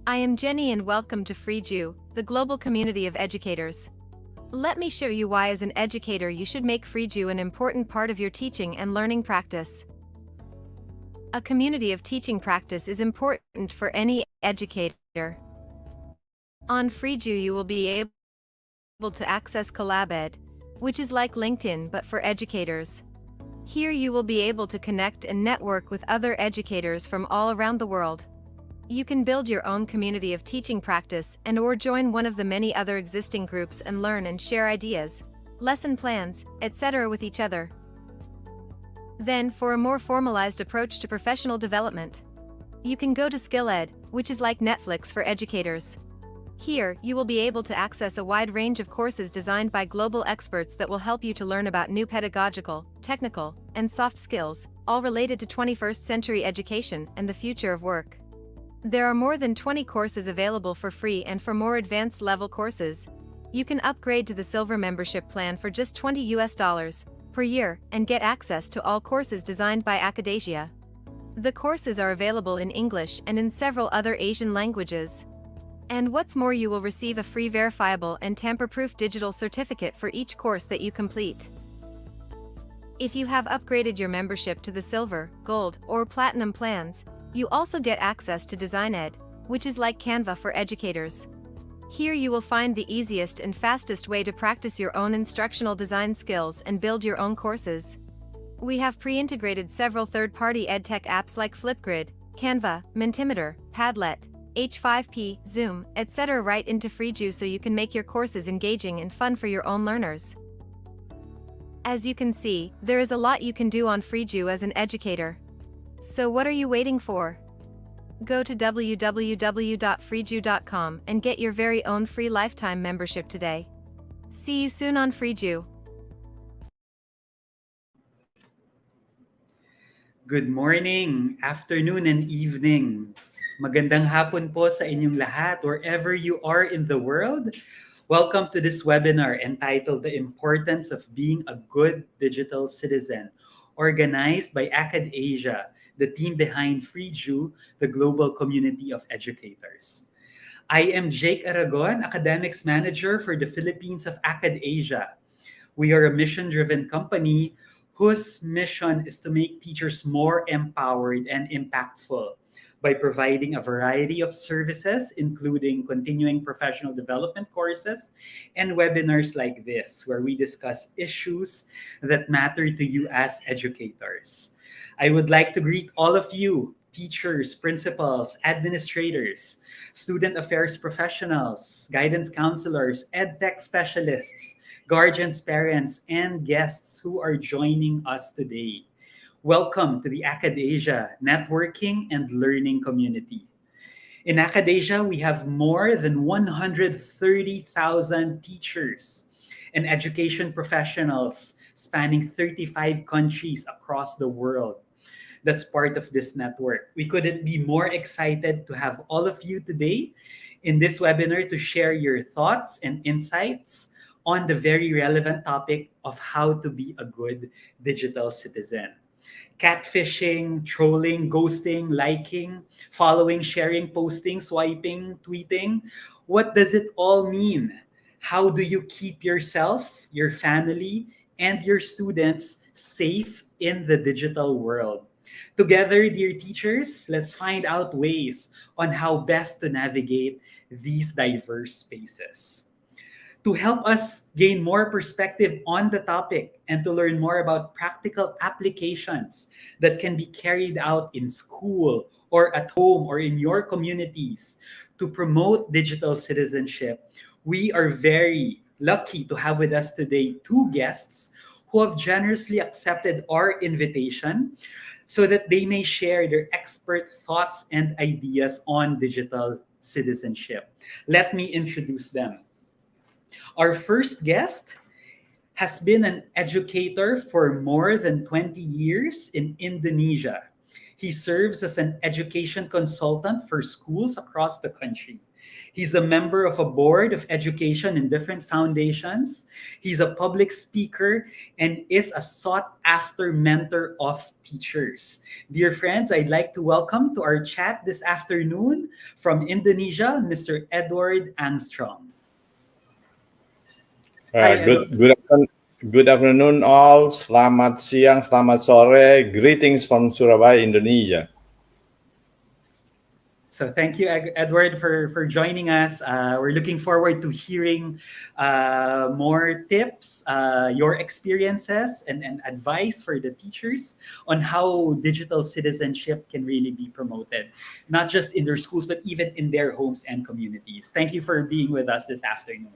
I am Jenny and welcome to FREEJOO, the global community of educators. Let me show you why as an educator you should make FREEJOO an important part of your teaching and learning practice. A community of teaching practice is important for any educator. On FREEJOO you will be able to access CollabEd, which is like LinkedIn but for educators. Here you will be able to connect and network with other educators from all around the world. You can build your own community of teaching practice and/or join one of the many other existing groups and learn and share ideas, lesson plans, etc. with each other. Then, for a more formalized approach to professional development, you can go to SkillEd, which is like Netflix for educators. Here, you will be able to access a wide range of courses designed by global experts that will help you to learn about new pedagogical, technical, and soft skills, all related to 21st century education and the future of work. There are more than 20 courses available for free, and for more advanced level courses, you can upgrade to the Silver membership plan for just $20 per year and get access to all courses designed by Akadasia. The courses are available in English and in several other Asian languages. And what's more, you will receive a free verifiable and tamper-proof digital certificate for each course that you complete. If you have upgraded your membership to the Silver, Gold, or Platinum plans, you also get access to DesignEd, which is like Canva for educators. Here you will find the easiest and fastest way to practice your own instructional design skills and build your own courses. We have pre-integrated several third-party edtech apps like Flipgrid, Canva, Mentimeter, Padlet, H5P, Zoom, etc. right into FREEJOO so you can make your courses engaging and fun for your own learners. As you can see, there is a lot you can do on FREEJOO as an educator. So what are you waiting for? Go to www.freejoo.com and get your very own free lifetime membership today. See you soon on FREEJOO. Good morning, afternoon, and evening. Magandang hapon po sa inyong lahat, wherever you are in the world. Welcome to this webinar entitled The Importance of Being a Good Digital Citizen, organized by Akadasia, the team behind FREEJOO, the global community of educators. I am Jake Aragon, Academics Manager for the Philippines of Akadasia. We are a mission-driven company whose mission is to make teachers more empowered and impactful by providing a variety of services, including continuing professional development courses and webinars like this, where we discuss issues that matter to you as educators. I would like to greet all of you, teachers, principals, administrators, student affairs professionals, guidance counselors, edtech specialists, guardians, parents, and guests who are joining us today. Welcome to the Akadasia Networking and Learning Community. In Akadasia, we have more than 130,000 teachers and education professionals spanning 35 countries across the world. That's part of this network. We couldn't be more excited to have all of you today in this webinar to share your thoughts and insights on the very relevant topic of how to be a good digital citizen. Catfishing, trolling, ghosting, liking, following, sharing, posting, swiping, tweeting. What does it all mean? How do you keep yourself, your family, and your students safe in the digital world? Together, dear teachers, let's find out ways on how best to navigate these diverse spaces. To help us gain more perspective on the topic and to learn more about practical applications that can be carried out in school or at home or in your communities to promote digital citizenship, we are very lucky to have with us today two guests who have generously accepted our invitation so that they may share their expert thoughts and ideas on digital citizenship. Let me introduce them. Our first guest has been an educator for more than 20 years in Indonesia. He serves as an education consultant for schools across the country. He's a member of a board of education in different foundations. He's a public speaker and is a sought after mentor of teachers. Dear friends, I'd like to welcome to our chat this afternoon from Indonesia, Mr. Edward Angstrom. Hi, Edward. Good afternoon all. Selamat siang, selamat sore. Greetings from Surabaya, Indonesia. So thank you, Edward, for joining us. We're looking forward to hearing more tips, your experiences, and advice for the teachers on how digital citizenship can really be promoted, not just in their schools, but even in their homes and communities. Thank you for being with us this afternoon.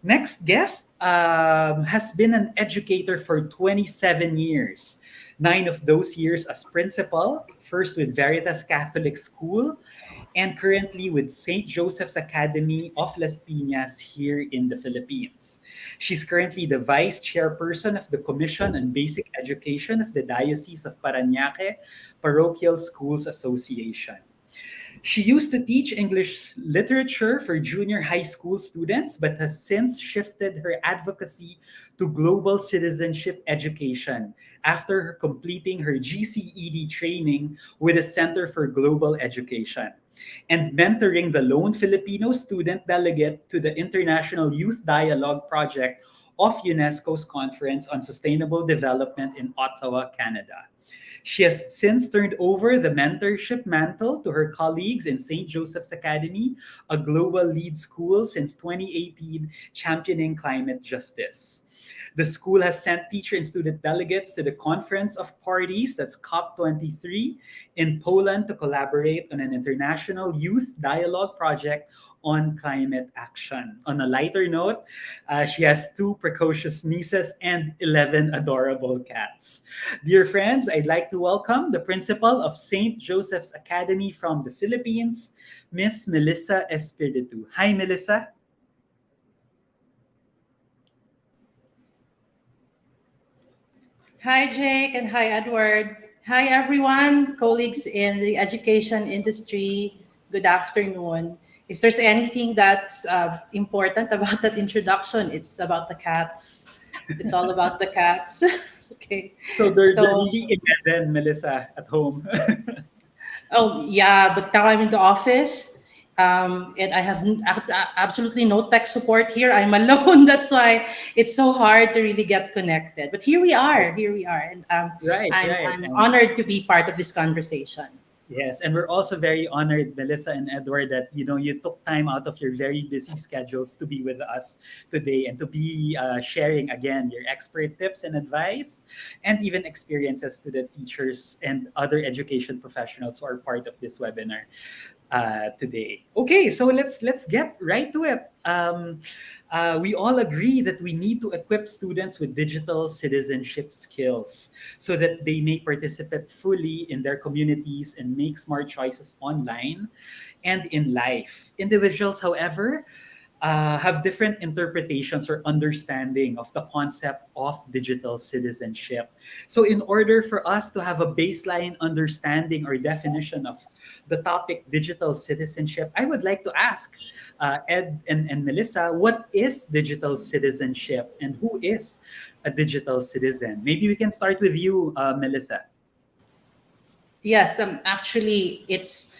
Next guest has been an educator for 27 years. 9 of those years as principal, first with Veritas Catholic School, and currently with St. Joseph's Academy of Las Piñas here in the Philippines. She's currently the vice chairperson of the Commission on Basic Education of the Diocese of Parañaque Parochial Schools Association. She used to teach English literature for junior high school students, but has since shifted her advocacy to global citizenship education after her completing her GCED training with the Center for Global Education and mentoring the lone Filipino student delegate to the International Youth Dialogue Project of UNESCO's Conference on Sustainable Development in Ottawa, Canada. She has since turned over the mentorship mantle to her colleagues in St. Joseph's Academy, a global lead school since 2018, championing climate justice. The school has sent teacher and student delegates to the Conference of Parties, that's COP23, in Poland to collaborate on an international youth dialogue project on climate action. On a lighter note, she has 2 precocious nieces and 11 adorable cats. Dear friends, I'd like to welcome the principal of St. Joseph's Academy from the Philippines, Miss Melissa Espiritu. Hi, Melissa. Hi, Jake, and hi, Edward. Hi, everyone, colleagues in the education industry. Good afternoon. If there's anything that's important about that introduction, it's about the cats. It's all about the cats. Okay. So they're really in Melissa, at home. Oh, yeah, but now I'm in the office. And I have absolutely no tech support here. I'm alone. That's why it's so hard to really get connected. But here we are. And I'm honored to be part of this conversation. Yes, and we're also very honored, Melissa and Edward, that you took time out of your very busy schedules to be with us today and to be sharing again your expert tips and advice, and even experiences to the teachers and other education professionals who are part of this webinar today. Okay, so let's get right to it. We all agree that we need to equip students with digital citizenship skills so that they may participate fully in their communities and make smart choices online and in life. Individuals, however, have different interpretations or understanding of the concept of digital citizenship. So in order for us to have a baseline understanding or definition of the topic digital citizenship, I would like to ask Ed and Melissa, what is digital citizenship and who is a digital citizen? Maybe we can start with you, Melissa. Yes, actually, it's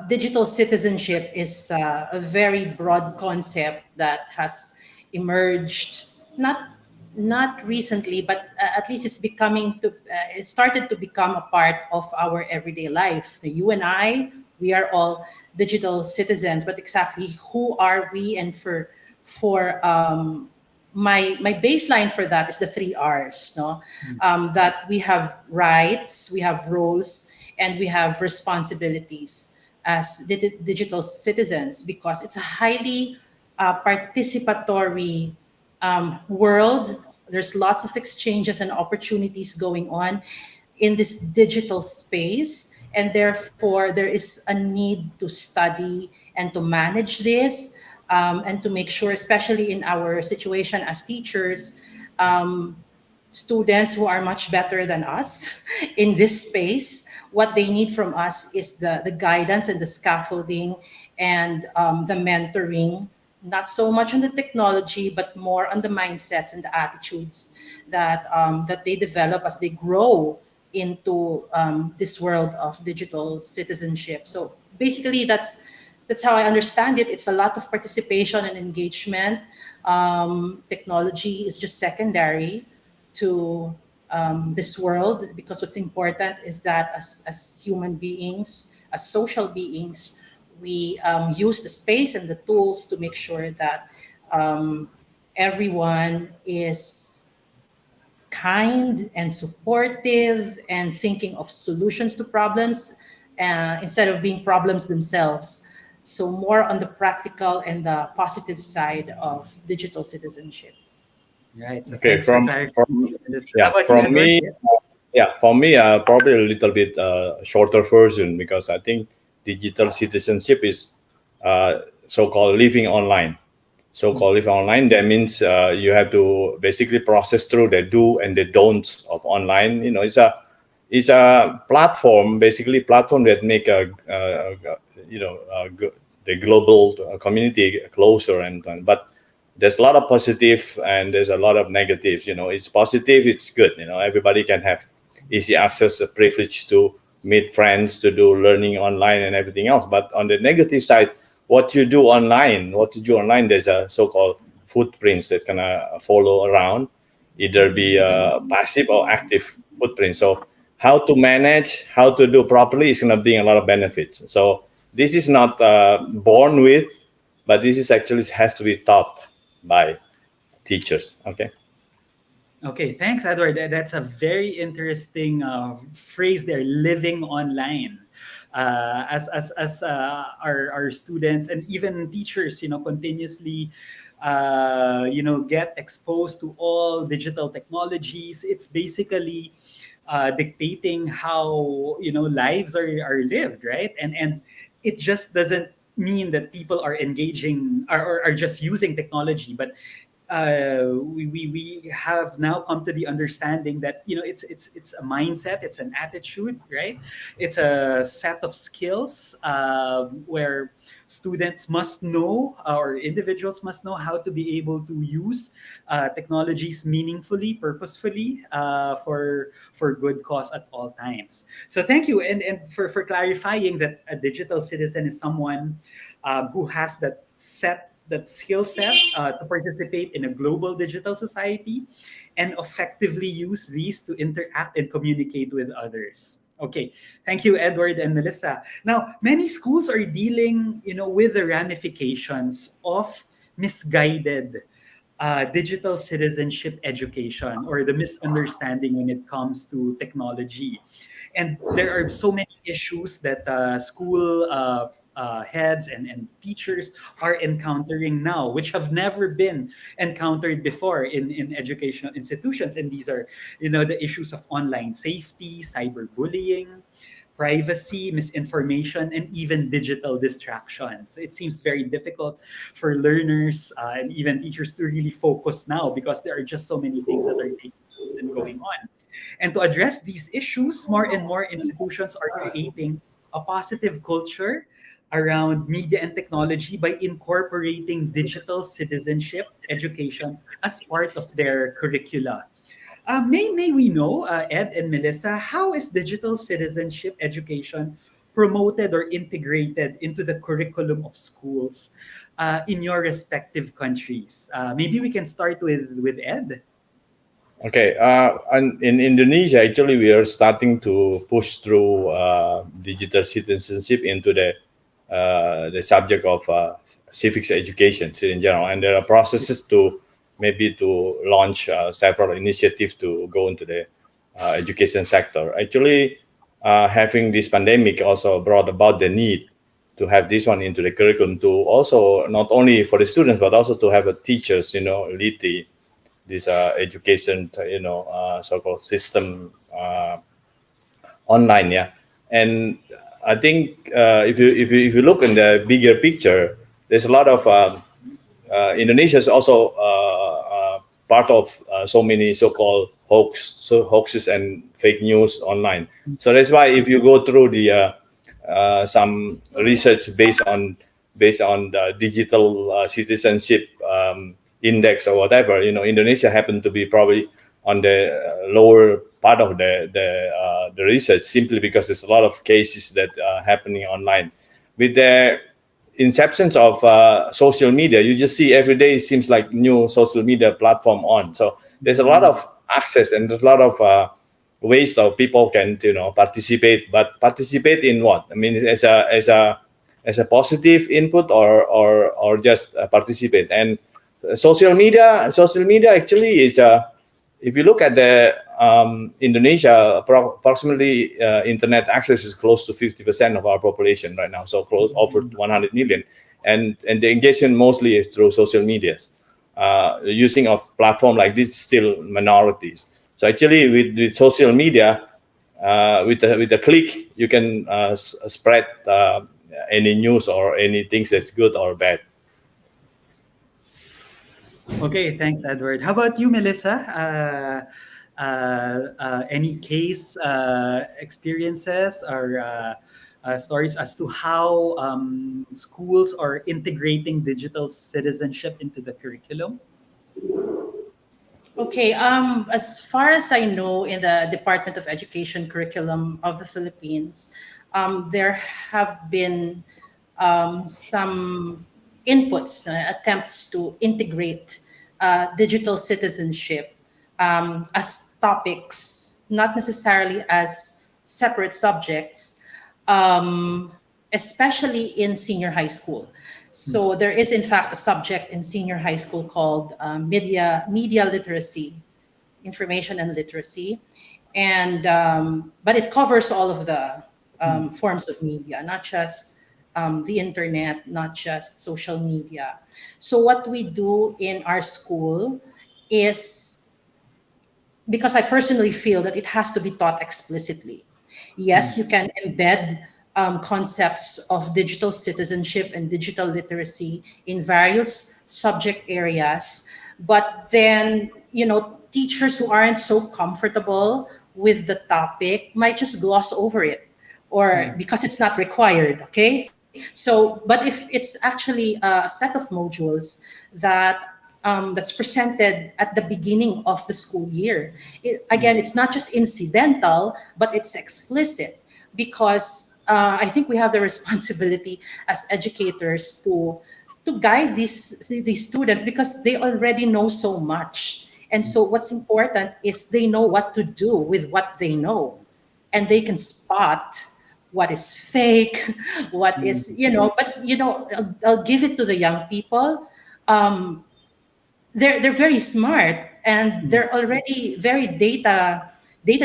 digital citizenship is a very broad concept that has emerged not recently, but at least it's it started to become a part of our everyday life. You and I, we are all digital citizens, but exactly who are we? And for my baseline for that is the 3 R's, no? That we have rights, we have roles, and we have responsibilities as digital citizens, because it's a highly participatory world. There's lots of exchanges and opportunities going on in this digital space, and therefore there is a need to study and to manage this, and to make sure, especially in our situation as teachers, students who are much better than us in this space, What they need from us is the guidance and the scaffolding and the mentoring, not so much on the technology, but more on the mindsets and the attitudes that they develop as they grow into this world of digital citizenship. So basically, that's how I understand it. It's a lot of participation and engagement. Technology is just secondary to this world, because what's important is that as human beings, as social beings, we use the space and the tools to make sure that everyone is kind and supportive and thinking of solutions to problems instead of being problems themselves. So more on the practical and the positive side of digital citizenship. Right. So Okay, thanks for clarifying this. How about you, from Edward? me, for me, probably a little bit shorter version, because I think digital citizenship is so-called living online. So-called living online, that means you have to basically process through the do and the don'ts of online. It's a platform, basically platform that make the global community closer, but there's a lot of positive and there's a lot of negatives. It's positive, it's good. Everybody can have easy access, a privilege to meet friends, to do learning online and everything else. But on the negative side, what you do online, there's a so-called footprints that can follow around, either be passive or active footprint. So how to manage, how to do properly is going to bring a lot of benefits. So this is not born with, but this is actually has to be taught by teachers. Okay. Okay, thanks, Edward. That's a very interesting phrase there, living online. As our students and even teachers, continuously, get exposed to all digital technologies. It's basically dictating how lives are lived, right? And it just doesn't mean that people are engaging or are just using technology, but we have now come to the understanding that it's a mindset, it's an attitude, right? It's a set of skills where students must know, or individuals must know, how to be able to use technologies meaningfully, purposefully, for good cause at all times. So thank you, and for clarifying that a digital citizen is someone who has that skill set to participate in a global digital society and effectively use these to interact and communicate with others. Okay, thank you, Edward and Melissa. Now, many schools are dealing, with the ramifications of misguided digital citizenship education, or the misunderstanding when it comes to technology. And there are so many issues that school heads and teachers are encountering now, which have never been encountered before in educational institutions. And these are, the issues of online safety, cyberbullying, privacy, misinformation, and even digital distraction. So it seems very difficult for learners and even teachers to really focus now, because there are just so many things that are taking place and going on. And to address these issues, more and more institutions are creating a positive culture around media and technology by incorporating digital citizenship education as part of their curricula. May we know, Ed and Melissa, how is digital citizenship education promoted or integrated into the curriculum of schools in your respective countries? Maybe we can start with Ed. Okay. And in Indonesia, actually, we are starting to push through digital citizenship into the subject of civics education in general, and there are processes to maybe to launch several initiatives to go into the education sector. Actually, having this pandemic also brought about the need to have this one into the curriculum, to also not only for the students but also to have a teachers, lead this education, so-called system online. Yeah, and I think if you look in the bigger picture, there's a lot of Indonesia is also part of so many so-called hoaxes and fake news online. So that's why if you go through the some research based on the digital citizenship index or whatever, Indonesia happened to be probably on the lower part of the research, simply because there's a lot of cases that are happening online. With the inceptions of social media, you just see every day seems like new social media platform on. So there's a lot of access and there's a lot of ways that people can participate. But participate in what? I mean, as a positive input or just participate. And social media actually is if you look at the Indonesia, approximately internet access is close to 50% of our population right now, so close over 100 million, and the engagement mostly is through social medias. The using of platform like this still minorities. So actually, with social media, with a click, you can spread any news or any things that's good or bad. Okay, thanks, Edward. How about you, Melissa? Any case experiences or stories as to how schools are integrating digital citizenship into the curriculum? Okay, as far as I know, in the Department of Education curriculum of the Philippines, there have been some inputs, attempts to integrate digital citizenship as topics, not necessarily as separate subjects, especially in senior high school. So there is, in fact, a subject in senior high school called media literacy, information and literacy, and but it covers all of the forms of media, not just the internet, not just social media. So what we do in our school is, because I personally feel that it has to be taught explicitly. Yes, you can embed concepts of digital citizenship and digital literacy in various subject areas, but then, teachers who aren't so comfortable with the topic might just gloss over it, or because it's not required, okay? So, but if it's actually a set of modules that's presented at the beginning of the school year, again, it's not just incidental, but it's explicit, because I think we have the responsibility as educators to guide these students, because they already know so much. And so what's important is they know what to do with what they know, and they can spot what is fake, what is, but I'll give it to the young people. They're very smart, and they're already very data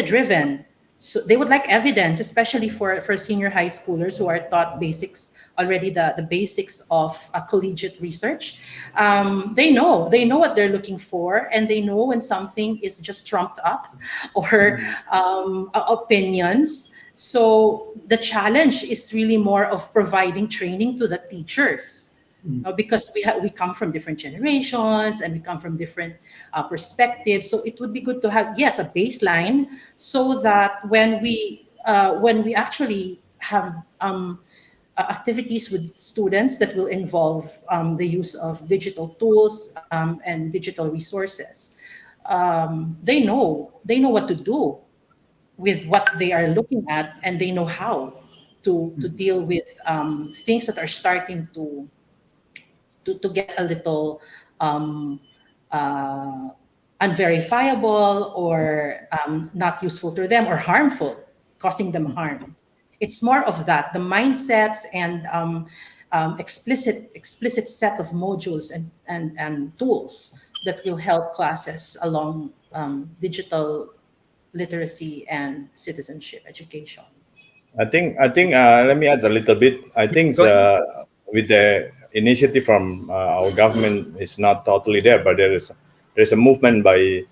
driven. So they would like evidence, especially for senior high schoolers who are taught basics already, the basics of collegiate research. They know what they're looking for, and they know when something is just trumped up or opinions. So the challenge is really more of providing training to the teachers, because we come from different generations and we come from different perspectives. So it would be good to have, yes, a baseline, so that when we actually have activities with students that will involve the use of digital tools and digital resources, they know what to do with what they are looking at, and they know how to deal with things that are starting to get a little unverifiable, or not useful to them, or harmful, causing them harm. It's more of that, the mindsets and explicit set of modules and tools that will help classes along digital literacy and citizenship education. I think. Let me add a little bit. I think with the initiative from our government is not totally there, but there's a movement by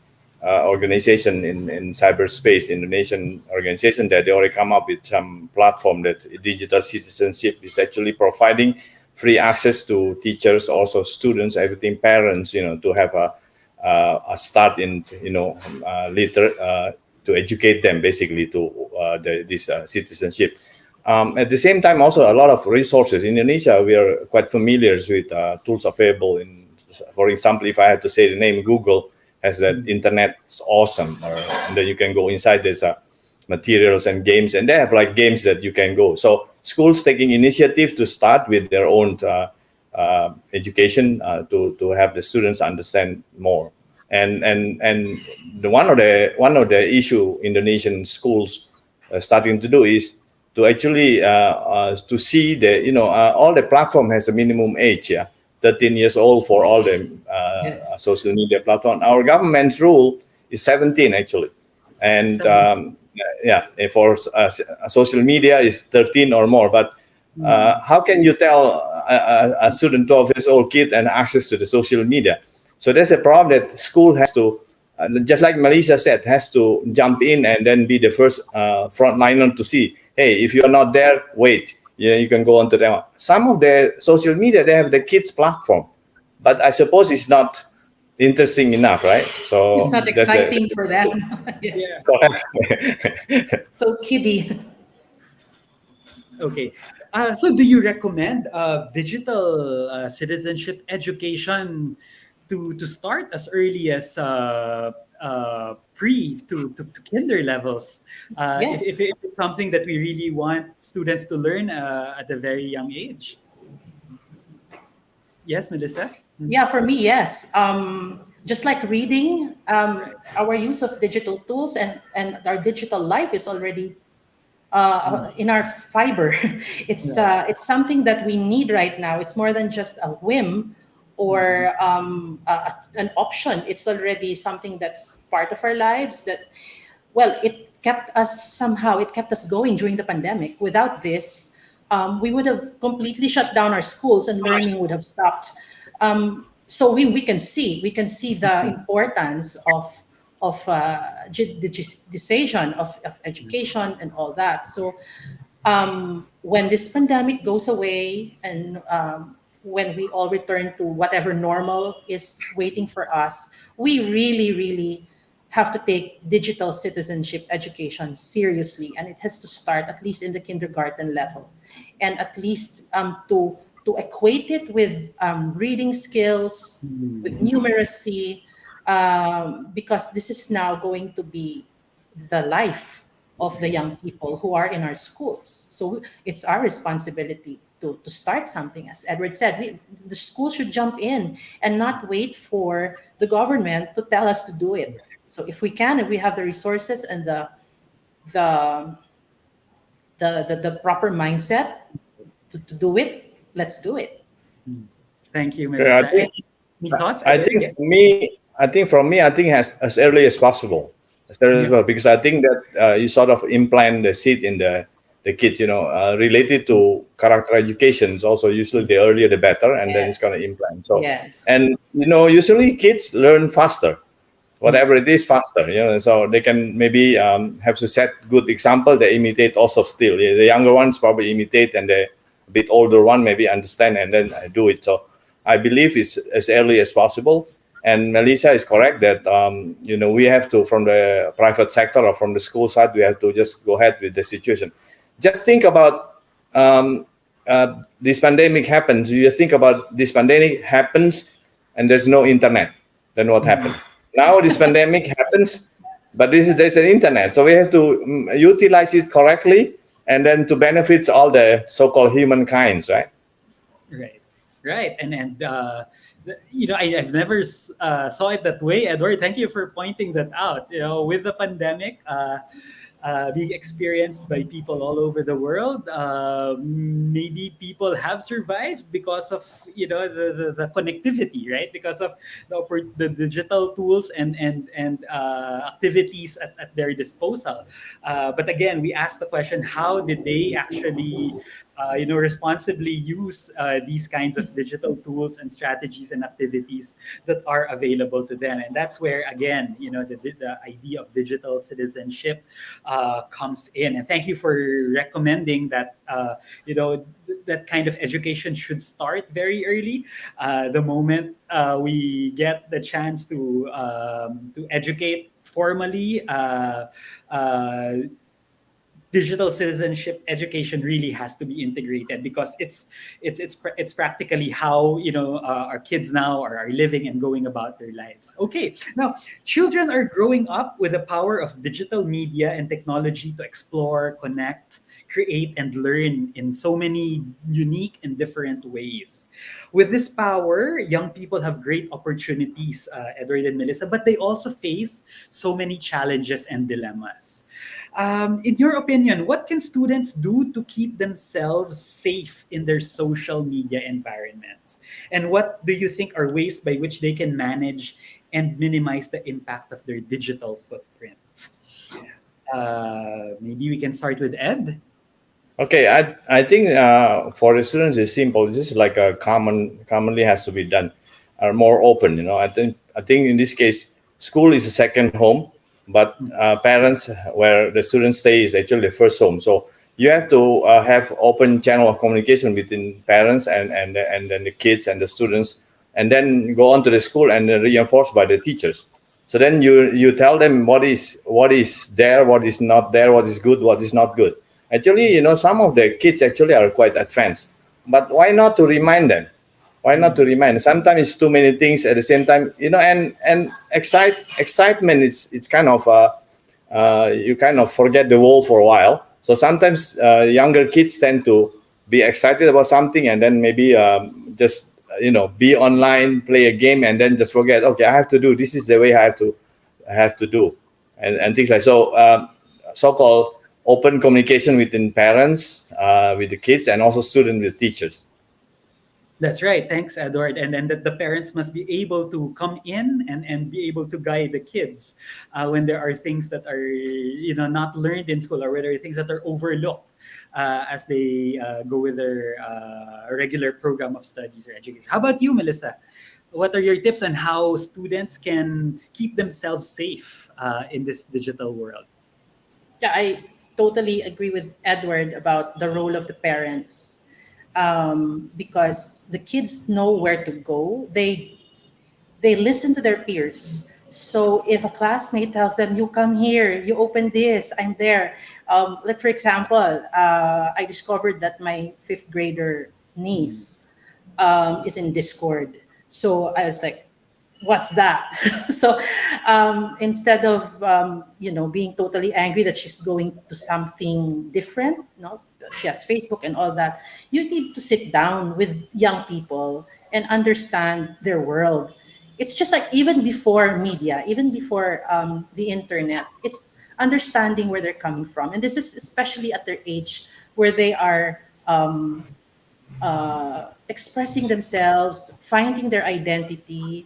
organization in cyberspace, Indonesian organization, that they already come up with some platform that digital citizenship is actually providing free access to teachers, also students, everything, parents, to have a start in later to educate them basically to this citizenship. At the same time, also a lot of resources. In Indonesia, we are quite familiar with tools available. For example, if I had to say the name, Google has that internet. It's awesome. And then you can go inside. There's materials and games, and they have like games that you can go. So schools taking initiative to start with their own education to have the students understand more. And one of the issue Indonesian schools starting to do is to actually to see that all the platform has a minimum age, 13 years old for all the Yes. social media platform. Our government's rule is 17 actually, and for social media is 13 or more. But how can you tell a student, 12 years old kid, and access to the social media? So there's a problem that school has to, just like Melissa said, has to jump in and then be the first frontliner to see, hey, if you're not there, wait. You can go on to them. Some of the social media, they have the kids platform, but I suppose it's not interesting enough, right? So It's not exciting for them. Yes. So kiddie. Okay. So do you recommend digital citizenship education to start as early as pre to kinder levels? Yes. If it's something that we really want students to learn at a very young age. Yes, Melissa? Yeah, for me, yes. Just like reading, our use of digital tools and our digital life is already in our fiber. It's something that we need right now. It's more than just a whim or an option. It's already something that's part of our lives. It kept us going during the pandemic. Without this, we would have completely shut down our schools and learning would have stopped. So we can see the importance of digitization of education and all that. So when this pandemic goes away and when we all return to whatever normal is waiting for us, we really, really have to take digital citizenship education seriously, and it has to start at least in the kindergarten level, and at least to equate it with reading skills, with numeracy, because this is now going to be the life of the young people who are in our schools. So it's our responsibility to start something. As Edward said, the school should jump in and not wait for the government to tell us to do it. So if we can, if we have the resources and the proper mindset to do it, let's do it. Thank you, Okay, Melissa. Any thoughts? I think for me, I think as early as possible, because I think that you sort of implant the seed in the kids, related to character education. Is also usually the earlier the better, and then it's going to implant. So, Yes. and usually kids learn faster, whatever it is, faster. So they can maybe have to set good example. They imitate also still. The younger ones probably imitate, and the bit older one maybe understand and then do it. So I believe it's as early as possible. And Melissa is correct that we have to, from the private sector or from the school side, we have to just go ahead with the situation. Just think about this pandemic happens. You think about this pandemic happens and there's no internet. Then what happened? Now this pandemic happens, but there's an internet. So we have to utilize it correctly, and then to benefits all the so-called humankind, right? Right. And I've never saw it that way, Edward. Thank you for pointing that out. With the pandemic being experienced by people all over the world, maybe people have survived because of the connectivity, right? Because of the digital tools and activities at their disposal. But again, we asked the question: how did they actually responsibly use these kinds of digital tools and strategies and activities that are available to them. And that's where, again, the idea of digital citizenship comes in. And thank you for recommending that, that kind of education should start very early. The moment we get the chance to educate formally, digital citizenship education really has to be integrated, because it's practically how our kids now are living and going about their lives. Okay, now children are growing up with the power of digital media and technology to explore, connect, create, and learn in so many unique and different ways. With this power, young people have great opportunities, Edward and Melissa, but they also face so many challenges and dilemmas. In your opinion, what can students do to keep themselves safe in their social media environments? And what do you think are ways by which they can manage and minimize the impact of their digital footprint? Maybe we can start with Ed. Okay, I think for the students it's simple. This is like a commonly has to be done, are more open. I think in this case, school is a second home, but parents where the students stay is actually the first home. So you have to have open channel of communication between parents and then the kids and the students, and then go on to the school and then reinforced by the teachers. So then you tell them what is there, what is not there, what is good, what is not good. Actually, some of the kids actually are quite advanced, but why not to remind them? Why not to remind? Sometimes it's too many things at the same time, and excitement is it's kind of you kind of forget the world for a while. So sometimes younger kids tend to be excited about something and then maybe just be online, play a game, and then just forget. Okay, I have to do this. Is the way I have to do, and things like so. So-called open communication within parents, with the kids, and also students with teachers. That's right. Thanks, Edward. And then that the parents must be able to come in and be able to guide the kids when there are things that are not learned in school, or whether there are things that are overlooked as they go with their regular program of studies or education. How about you, Melissa? What are your tips on how students can keep themselves safe in this digital world? Yeah, I totally agree with Edward about the role of the parents, because the kids know where to go. They listen to their peers. So if a classmate tells them, "You come here, you open this, I'm there." Like for example, I discovered that my fifth grader niece is in Discord. So I was like, what's that? So instead of being totally angry that she's going to something different, she has Facebook and all that, you need to sit down with young people and understand their world. It's just like even before media, even before the internet, it's understanding where they're coming from. And this is especially at their age where they are expressing themselves, finding their identity.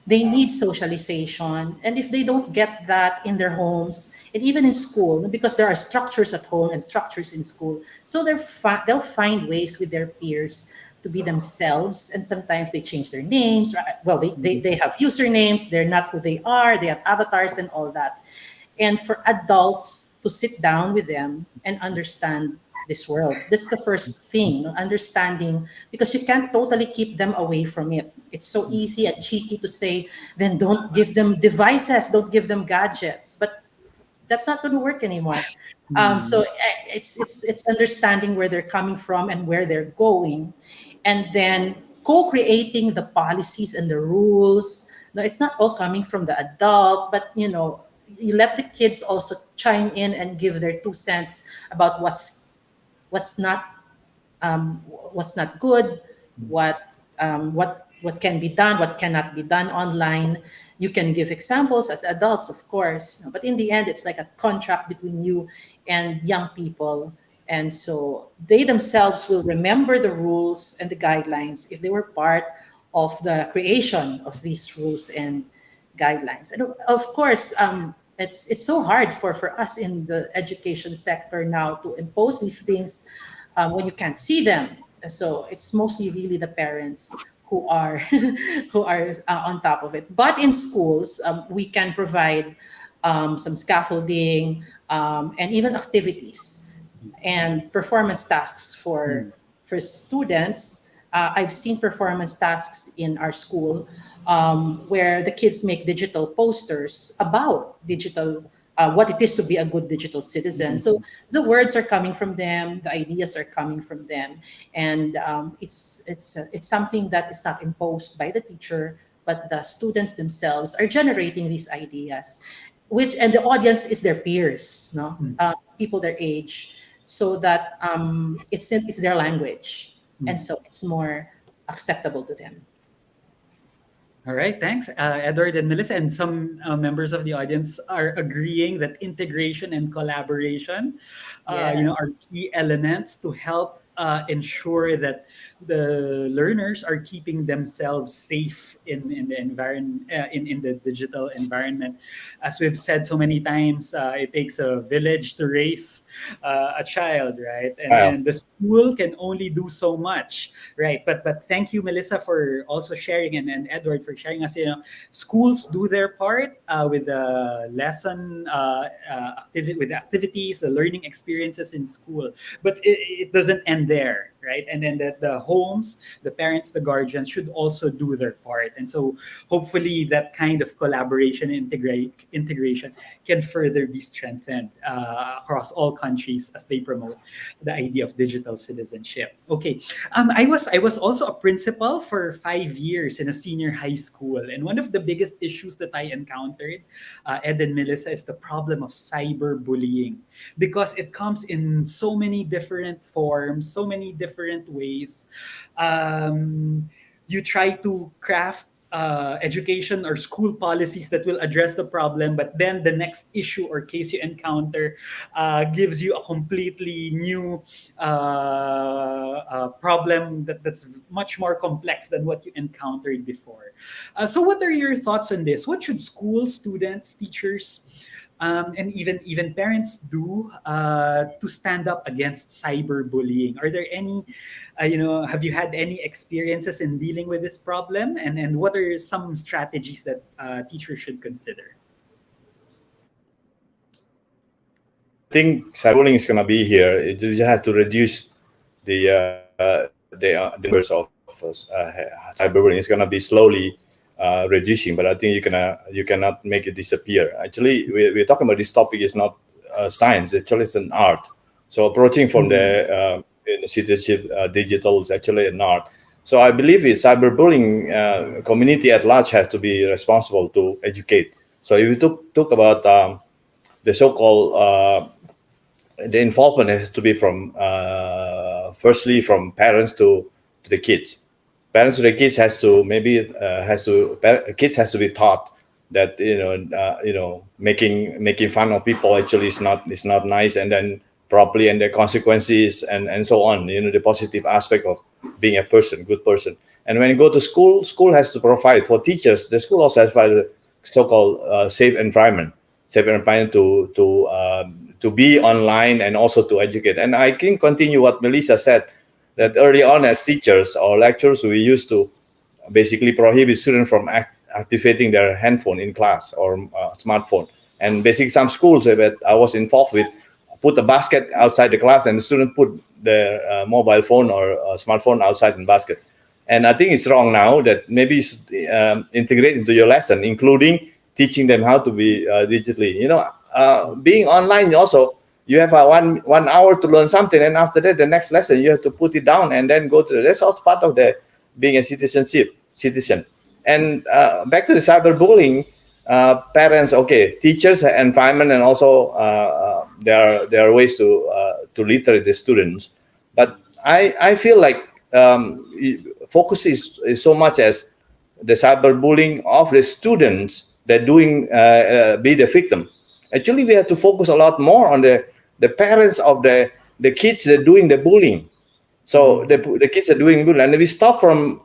They need socialization, and if they don't get that in their homes and even in school, because there are structures at home and structures in school, so they'll find ways with their peers to be themselves. And sometimes they change their names. Well, they have usernames, they're not who they are, they have avatars and all that. And for adults to sit down with them and understand this world. That's the first thing, understanding, because you can't totally keep them away from it. It's so easy and cheeky to say, then don't give them devices, don't give them gadgets, but that's not going to work anymore. So it's understanding where they're coming from and where they're going, and then co-creating the policies and the rules. No, it's not all coming from the adult, but you let the kids also chime in and give their 2 cents about what's not good, what can be done, what cannot be done online. You can give examples as adults, of course, but in the end, it's like a contract between you and young people. And so they themselves will remember the rules and the guidelines if they were part of the creation of these rules and guidelines. And of course, It's so hard for us in the education sector now to impose these things when you can't see them. So it's mostly really the parents who are who are on top of it. But in schools, we can provide some scaffolding and even activities and performance tasks for students. I've seen performance tasks in our school where the kids make digital posters about digital, what it is to be a good digital citizen. So the words are coming from them, the ideas are coming from them, and it's something that is not imposed by the teacher, but the students themselves are generating these ideas, which and the audience is their peers, no, people their age, so that it's their language, and so it's more acceptable to them. All right, thanks, Edward and Melissa. And some members of the audience are agreeing that integration and collaboration, Yes. are key elements to help ensure that the learners are keeping themselves safe in the environment, in the digital environment. As we've said so many times, it takes a village to raise a child, right? Wow. And the school can only do so much, right? But thank you, Melissa, for also sharing, and Edward for sharing us. Schools do their part with the lesson activity, with the activities, the learning experiences in school, but it doesn't end there, right? And then the homes, the parents, the guardians should also do their part. And so hopefully that kind of collaboration and integration can further be strengthened across all countries as they promote the idea of digital citizenship. Okay, I was also a principal for 5 years in a senior high school, and one of the biggest issues that I encountered, Ed and Melissa, is the problem of cyberbullying, because it comes in so many different forms, so many different ways. You try to craft education or school policies that will address the problem, but then the next issue or case you encounter gives you a completely new problem that's much more complex than what you encountered before. So what are your thoughts on this? What should schools, students, teachers, and even parents do to stand up against cyberbullying? Are there any, have you had any experiences in dealing with this problem? And what are some strategies that teachers should consider? I think cyberbullying is going to be here. You just have to reduce the numbers of cyberbullying. It's going to be slowly reducing, but I think you cannot make it disappear. Actually, we're talking about this topic is not science. Actually, it's an art. So approaching from the citizenship digital is actually an art. So I believe the cyberbullying community at large has to be responsible to educate. So if you talk about the so-called the involvement has to be from firstly from parents to the kids. Parents to the kids has to kids has to be taught that making fun of people actually is not nice, and then properly, and the consequences and so on. The positive aspect of being a person, good person. And when you go to school, school has to provide for teachers. The school also has to provide a so-called safe environment to be online and also to educate. And I can continue what Melissa said, that early on as teachers or lecturers, we used to basically prohibit students from activating their handphone in class or smartphone. And basically some schools that I was involved with put a basket outside the class, and the student put their mobile phone or smartphone outside in basket. And I think it's wrong now that maybe you should integrate into your lesson, including teaching them how to be digitally. Being online also, you have one hour to learn something, and after that, the next lesson you have to put it down and then go to that's also part of the being a citizen. And back to the cyberbullying, parents, teachers, environment, and also there are ways to literate the students. But I feel like focus is so much as the cyberbullying of the students that be the victim. Actually, we have to focus a lot more on the parents of the kids that are doing the bullying. So the kids are doing bullying, and we stop from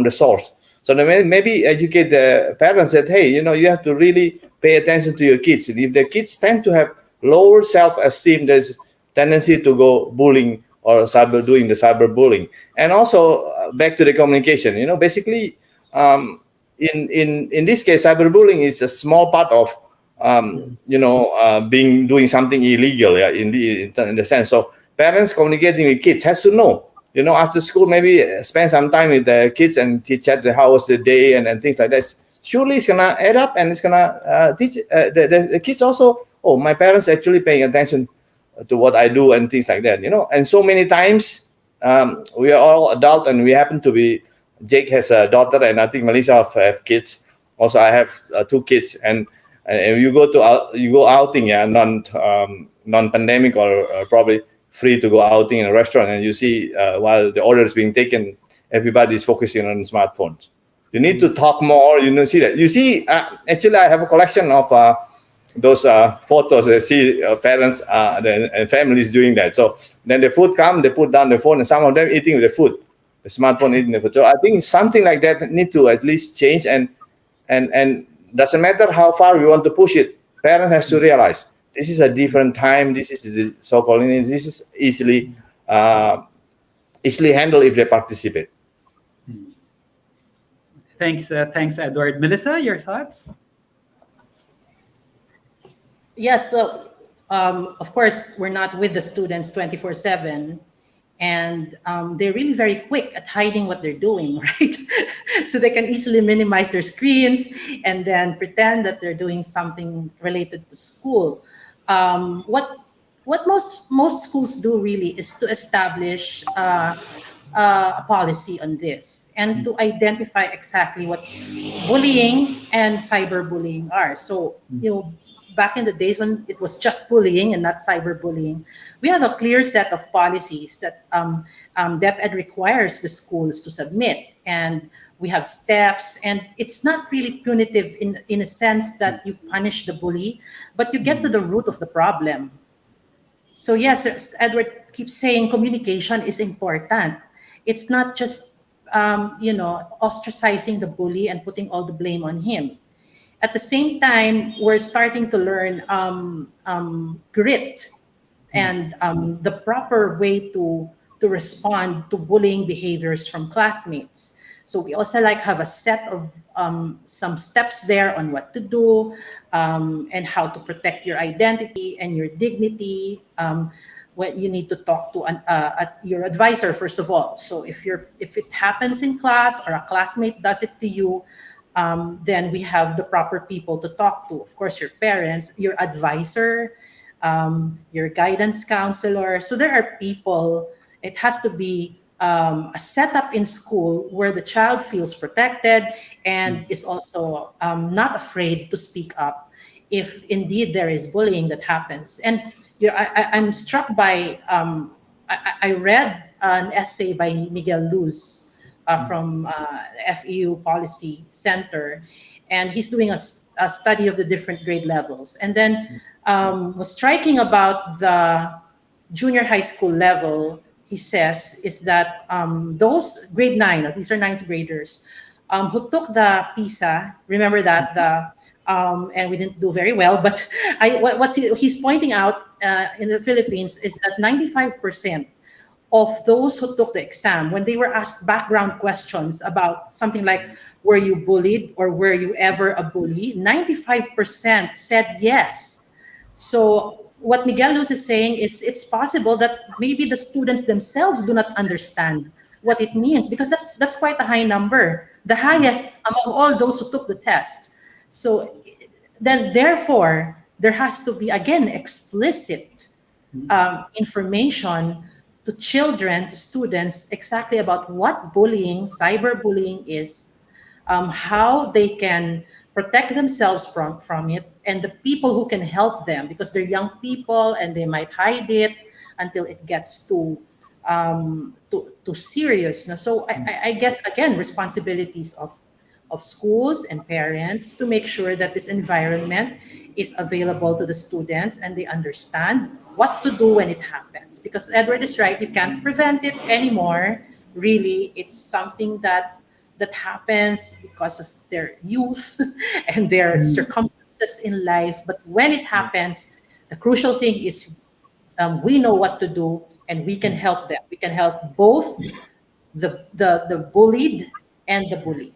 the source. So maybe educate the parents that, hey, you have to really pay attention to your kids. And if the kids tend to have lower self-esteem, there's tendency to go bullying or doing the cyberbullying. And also back to the communication, basically in this case, cyberbullying is a small part of doing something illegal, yeah, in the sense. So parents communicating with kids has to know. After school, maybe spend some time with the kids and chat how was the day and things like that. Surely it's gonna add up, and it's gonna teach the kids also. Oh, my parents actually paying attention to what I do and things like that. And so many times we are all adult, and we happen to be. Jake has a daughter, and I think Melissa have kids. Also, I have 2 kids, and you go outing, yeah, non-pandemic or probably free to go outing in a restaurant, and you see while the order is being taken, everybody's focusing on smartphones. You need to talk more. See that. You see, actually, I have a collection of those photos. I see parents and families doing that. So then the food come, they put down the phone, and some of them eating with the food, the smartphone eating the food. So I think something like that need to at least change, and doesn't matter how far we want to push it. Parents has to realize this is a different time. This is the so-called. This is easily handled if they participate. Thanks, Edward. Melissa, your thoughts? Yes, so of course, we're not with the students 24/7, and they're really very quick at hiding what they're doing, right? So they can easily minimize their screens and then pretend that they're doing something related to school. What most schools do really is to establish a policy on this and to identify exactly what bullying and cyberbullying are. So, back in the days when it was just bullying and not cyberbullying, we have a clear set of policies that DepEd requires the schools to submit. And we have steps, and it's not really punitive in a sense that you punish the bully, but you get to the root of the problem. So yes, Edward keeps saying communication is important. It's not just, ostracizing the bully and putting all the blame on him. At the same time, we're starting to learn grit and the proper way to respond to bullying behaviors from classmates. So we also have a set of some steps there on what to do and how to protect your identity and your dignity. When you need to talk to your advisor first of all. So if it happens in class or a classmate does it to you, then we have the proper people to talk to. Of course, your parents, your advisor, your guidance counselor. So there are people. It has to be a setup in school where the child feels protected and is also not afraid to speak up if indeed there is bullying that happens. And I'm struck by, I read an essay by Miguel Luz from FEU Policy Center, and he's doing a study of the different grade levels. And then what's striking about the junior high school level, he says, is that those grade 9, these are 9th graders, who took the PISA, remember that, and we didn't do very well, but he's pointing out in the Philippines is that 95% of those who took the exam, when they were asked background questions about something like, were you bullied or were you ever a bully, 95% said yes. So what Miguel Luz is saying is it's possible that maybe the students themselves do not understand what it means, because that's quite a high number, the highest among all those who took the test. So then therefore, there has to be, again, explicit information to children, to students, exactly about what bullying, cyberbullying is, how they can protect themselves from it, and the people who can help them, because they're young people and they might hide it until it gets too serious. So I guess, again, responsibilities of schools and parents to make sure that this environment is available to the students and they understand what to do when it happens. Because Edward is right, you can't prevent it anymore. Really, it's something that that happens because of their youth and their circumstances in life. But when it happens, the crucial thing is we know what to do, and we can help them. We can help both the bullied and the bully.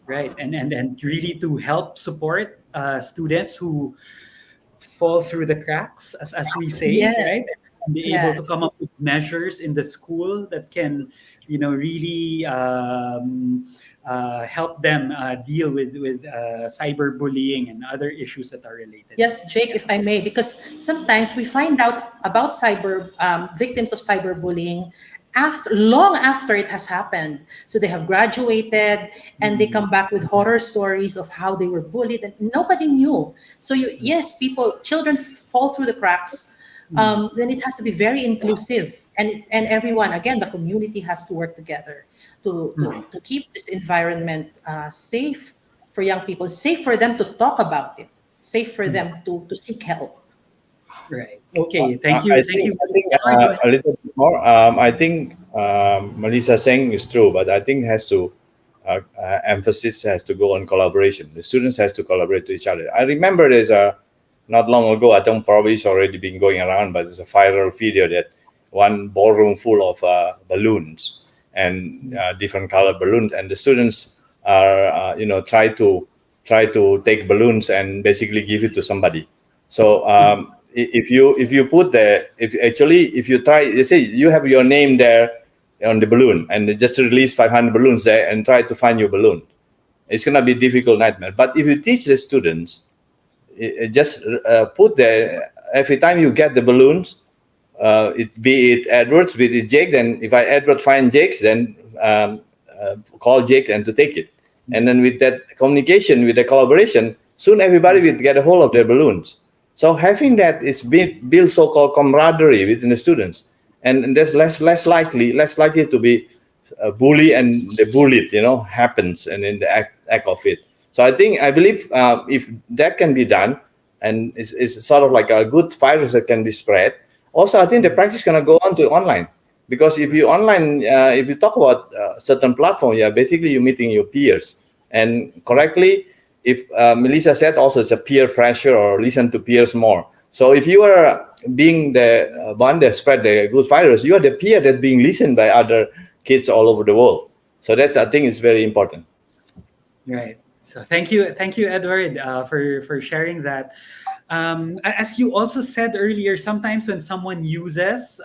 Right, and really to help support students who fall through the cracks, as we say, Yes, right? And be able yes, to come up with measures in the school that can, really help them deal with cyberbullying and other issues that are related. yes, Jake, if I may, because sometimes we find out about victims of cyberbullying long after it has happened. So they have graduated and they come back with horror stories of how they were bullied and nobody knew. So yes, children fall through the cracks. Then it has to be very inclusive, and everyone, again, the community has to work together to keep this environment safe for young people, safe for them to talk about it, safe for them to seek help. Right. Okay. Thank you. I Thank you. think a little bit more. I think Melissa saying is true, but I think emphasis has to go on collaboration. The students has to collaborate to each other. I remember not long ago, I think probably it's already been going around, but there's a viral video that one ballroom full of balloons and different color balloons, and the students are try to take balloons and basically give it to somebody. So if you try, you say you have your name there on the balloon and they just release 500 balloons there and try to find your balloon, it's gonna be a difficult nightmare. But if you teach the students, just put there every time you get the balloons, be it Edwards, be it Jake. Then if Edward find Jake's, then call Jake and to take it. And then with that communication, with the collaboration, soon everybody will get a hold of their balloons. So having that is build so-called camaraderie within the students, and there's less likely to be a bully and the bullied, happens and in the act of it. So I believe if that can be done, and it's sort of like a good virus that can be spread. Also, I think the practice is going to go on to online, because if you talk about certain platform, basically you're meeting your peers, and correctly, if Melissa said also it's a peer pressure or listen to peers more. So if you are being the one that spread the good virus, you are the peer that's being listened by other kids all over the world. So I think it's very important. Right. So thank you, Edward, for sharing that. As you also said earlier, sometimes when someone uses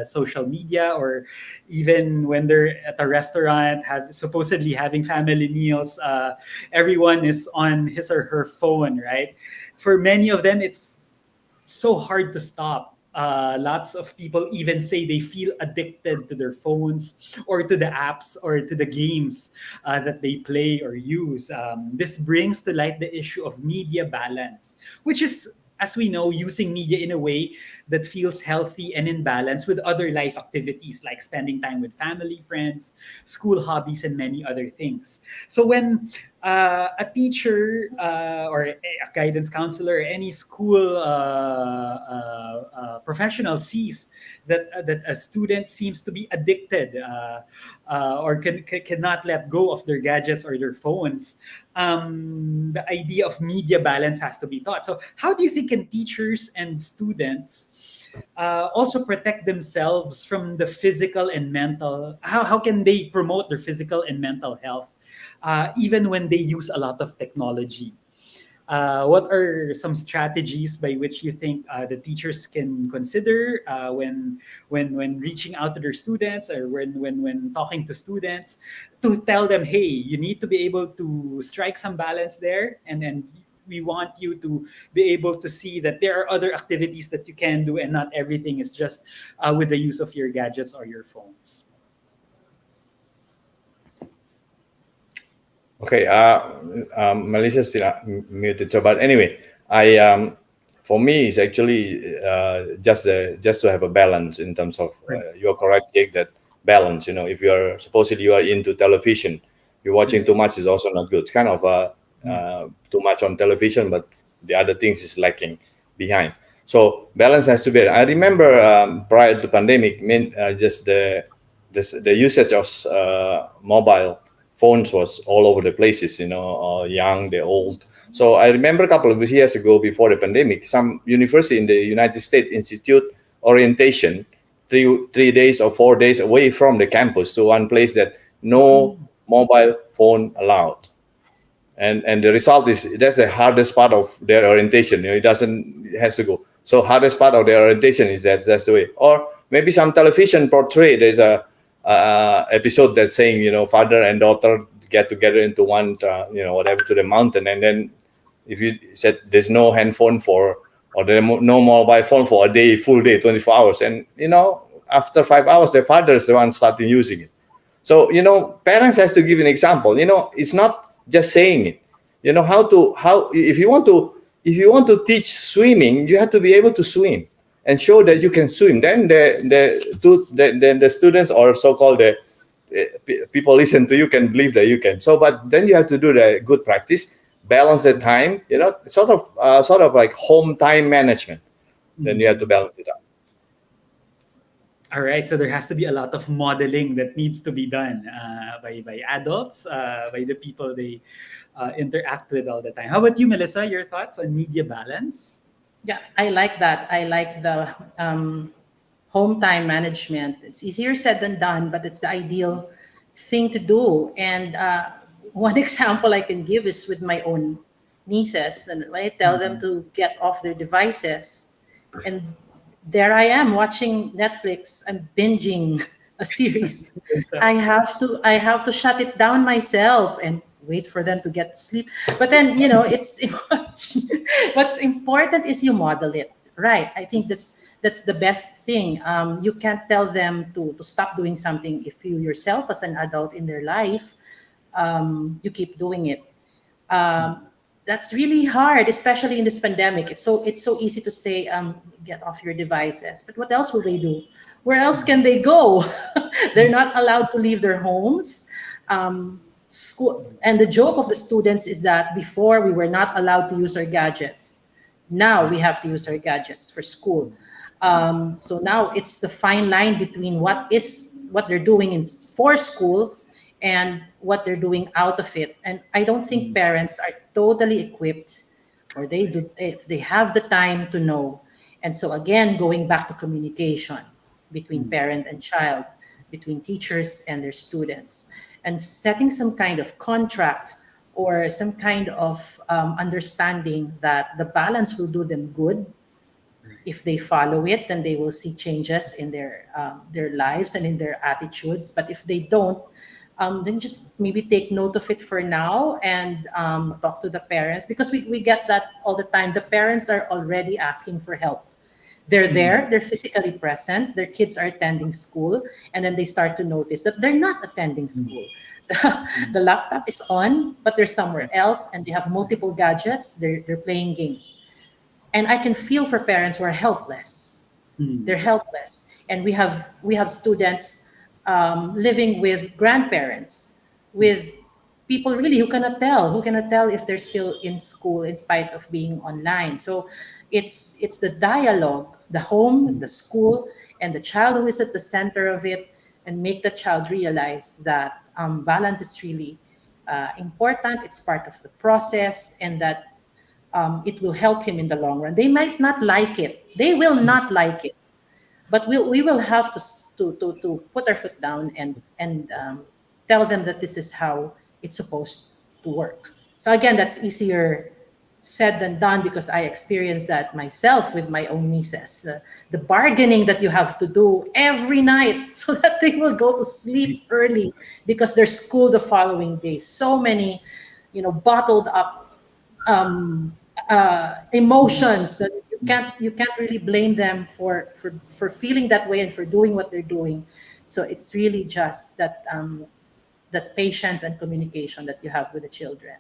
social media, or even when they're at a restaurant, supposedly having family meals, everyone is on his or her phone, right? For many of them, it's so hard to stop. Lots of people even say they feel addicted to their phones or to the apps or to the games that they play or use. This brings to light the issue of media balance, which is, as we know, using media in a way that feels healthy and in balance with other life activities like spending time with family, friends, school hobbies, and many other things. So when a teacher or a guidance counselor or any school professional sees that a student seems to be addicted or cannot let go of their gadgets or their phones, the idea of media balance has to be taught. So how do you think can teachers and students also protect themselves from the physical and mental? How can they promote their physical and mental health even when they use a lot of technology? What are some strategies by which you think the teachers can consider when reaching out to their students, or when talking to students, to tell them, hey, you need to be able to strike some balance there, and we want you to be able to see that there are other activities that you can do, and not everything is just with the use of your gadgets or your phones. Okay, Melissa's still muted. So, but anyway, for me, it's actually just to have a balance in terms of you're correct, Jake, that balance. If you are into television, you're watching too much is also not good. It's kind of too much on television, but the other things is lacking behind. So balance has to be. I remember prior to pandemic, just the the usage of mobile phones was all over the places, young, the old. So I remember a couple of years ago, before the pandemic, some university in the United States institute orientation 3 days or 4 days away from the campus to one place that no mobile phone allowed. And the result is that's the hardest part of their orientation. It has to go. So hardest part of their orientation is that's the way. Or maybe some television portray. There's a episode that's saying father and daughter get together into one whatever to the mountain, and then if you said there's no handphone or there's no mobile phone for a day, full day, 24 hours, and after 5 hours the father is the one starting using it. So parents has to give an example. It's not just saying it. How if you want to teach swimming, you have to be able to swim and show that you can swim. Then the students or so-called the people listen to you can believe that you can. So, but then you have to do the good practice, balance the time. Sort of like home time management. Then you have to balance it out. All right, so there has to be a lot of modeling that needs to be done by adults, by the people they interact with all the time. How about you, Melissa? Your thoughts on media balance? Yeah, I like that. I like the home time management. It's easier said than done, but it's the ideal thing to do. And one example I can give is with my own nieces. And when I tell them to get off their devices, and there I am watching Netflix. I'm binging a series. I have to shut it down myself and wait for them to get to sleep. But then it's what's important is you model it, right? I think that's the best thing. You can't tell them to stop doing something if you yourself as an adult in their life you keep doing it. That's really hard, especially in this pandemic. It's so easy to say, get off your devices. But what else will they do? Where else can they go? They're not allowed to leave their homes. School, and the joke of the students is that before we were not allowed to use our gadgets. Now we have to use our gadgets for school. So now it's the fine line between what they're doing for school and what they're doing out of it. And I don't think parents are totally equipped, or if they have the time to know. And so again, going back to communication between parent and child, between teachers and their students, and setting some kind of contract or some kind of understanding that the balance will do them good. If they follow it, then they will see changes in their lives and in their attitudes. But if they don't, then just maybe take note of it for now and talk to the parents, because we get that all the time. The parents are already asking for help. They're there, they're physically present, their kids are attending school, and then they start to notice that they're not attending school. The laptop is on, but they're somewhere else, and they have multiple gadgets, they're playing games. And I can feel for parents who are helpless. They're helpless. And we have students living with grandparents, with people really who cannot tell if they're still in school in spite of being online. So it's the dialogue, the home, the school, and the child who is at the center of it, and make the child realize that balance is really important. It's part of the process, and that it will help him in the long run. They might not like it. They will not like it, but we will have to put our foot down and tell them that this is how it's supposed to work. So again, that's easier said than done, because I experienced that myself with my own nieces. The bargaining that you have to do every night so that they will go to sleep early because there's school the following day. So many, bottled up emotions that you can't really blame them for feeling that way and for doing what they're doing. So it's really just that patience and communication that you have with the children.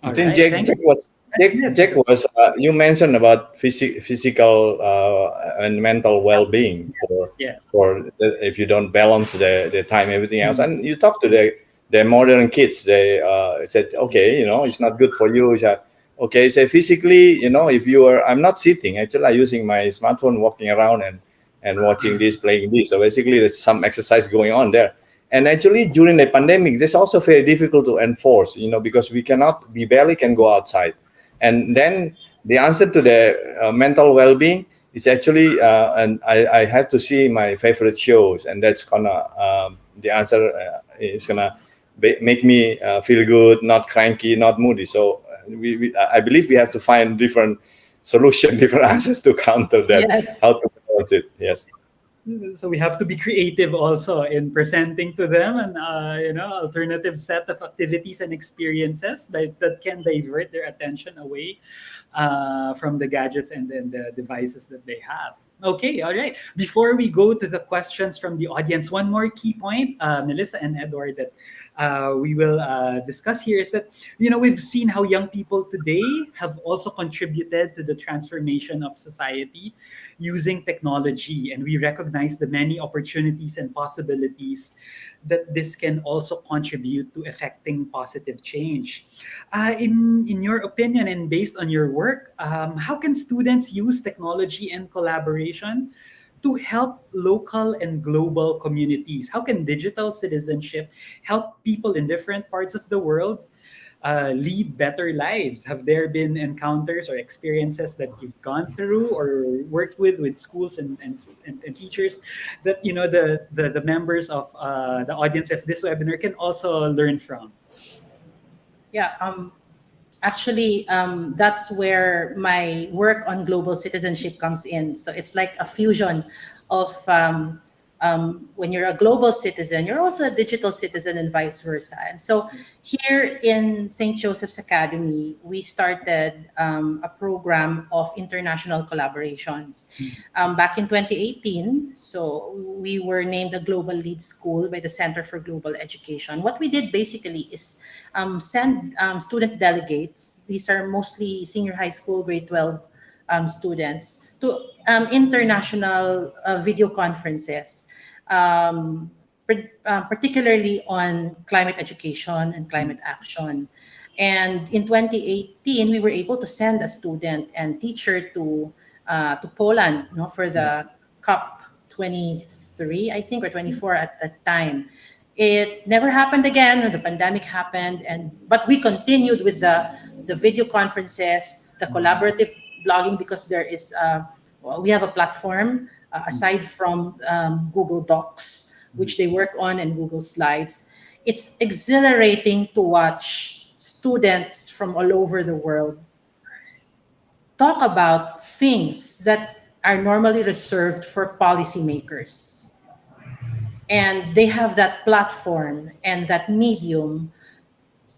I think Jack was you mentioned about physical and mental well-being for if you don't balance the time, everything else. And you talk to the modern kids, they said, okay, it's not good for you. Okay, say physically, if I'm not sitting, actually I'm using my smartphone, walking around and watching this, playing this. So basically, there's some exercise going on there. And actually, during the pandemic, this also very difficult to enforce, because we barely can go outside. And then the answer to the mental well-being is actually, and I have to see my favorite shows, and that's the answer is gonna make me feel good, not cranky, not moody. So I believe we have to find different solution, different answers to counter that. Yes. How to approach it? Yes. So we have to be creative also in presenting to them an alternative set of activities and experiences that can divert their attention away from the gadgets and then the devices that they have. Okay, all right. Before we go to the questions from the audience, one more key point, Melissa and Edward, that we will discuss here is that, we've seen how young people today have also contributed to the transformation of society using technology. And we recognize the many opportunities and possibilities that this can also contribute to effecting positive change. In your opinion and based on your work, how can students use technology and collaboration to help local and global communities? How can digital citizenship help people in different parts of the world lead better lives? Have there been encounters or experiences that you've gone through or worked with schools and teachers that the members of the audience of this webinar can also learn from? Yeah, actually, that's where my work on global citizenship comes in. So it's like a fusion of when you're a global citizen, you're also a digital citizen and vice versa. And so here in St. Joseph's Academy, we started a program of international collaborations back in 2018. So we were named a global lead school by the Center for Global Education. What we did basically is send student delegates. These are mostly senior high school, grade 12 students to international video conferences, particularly on climate education and climate action. And in 2018, we were able to send a student and teacher to Poland, for the COP 23, I think, or 24 at that time. It never happened again. The pandemic happened, but we continued with the video conferences, the collaborative blogging, because there is we have a platform aside from Google Docs, which they work on, and Google Slides. It's exhilarating to watch students from all over the world talk about things that are normally reserved for policymakers. And they have that platform and that medium,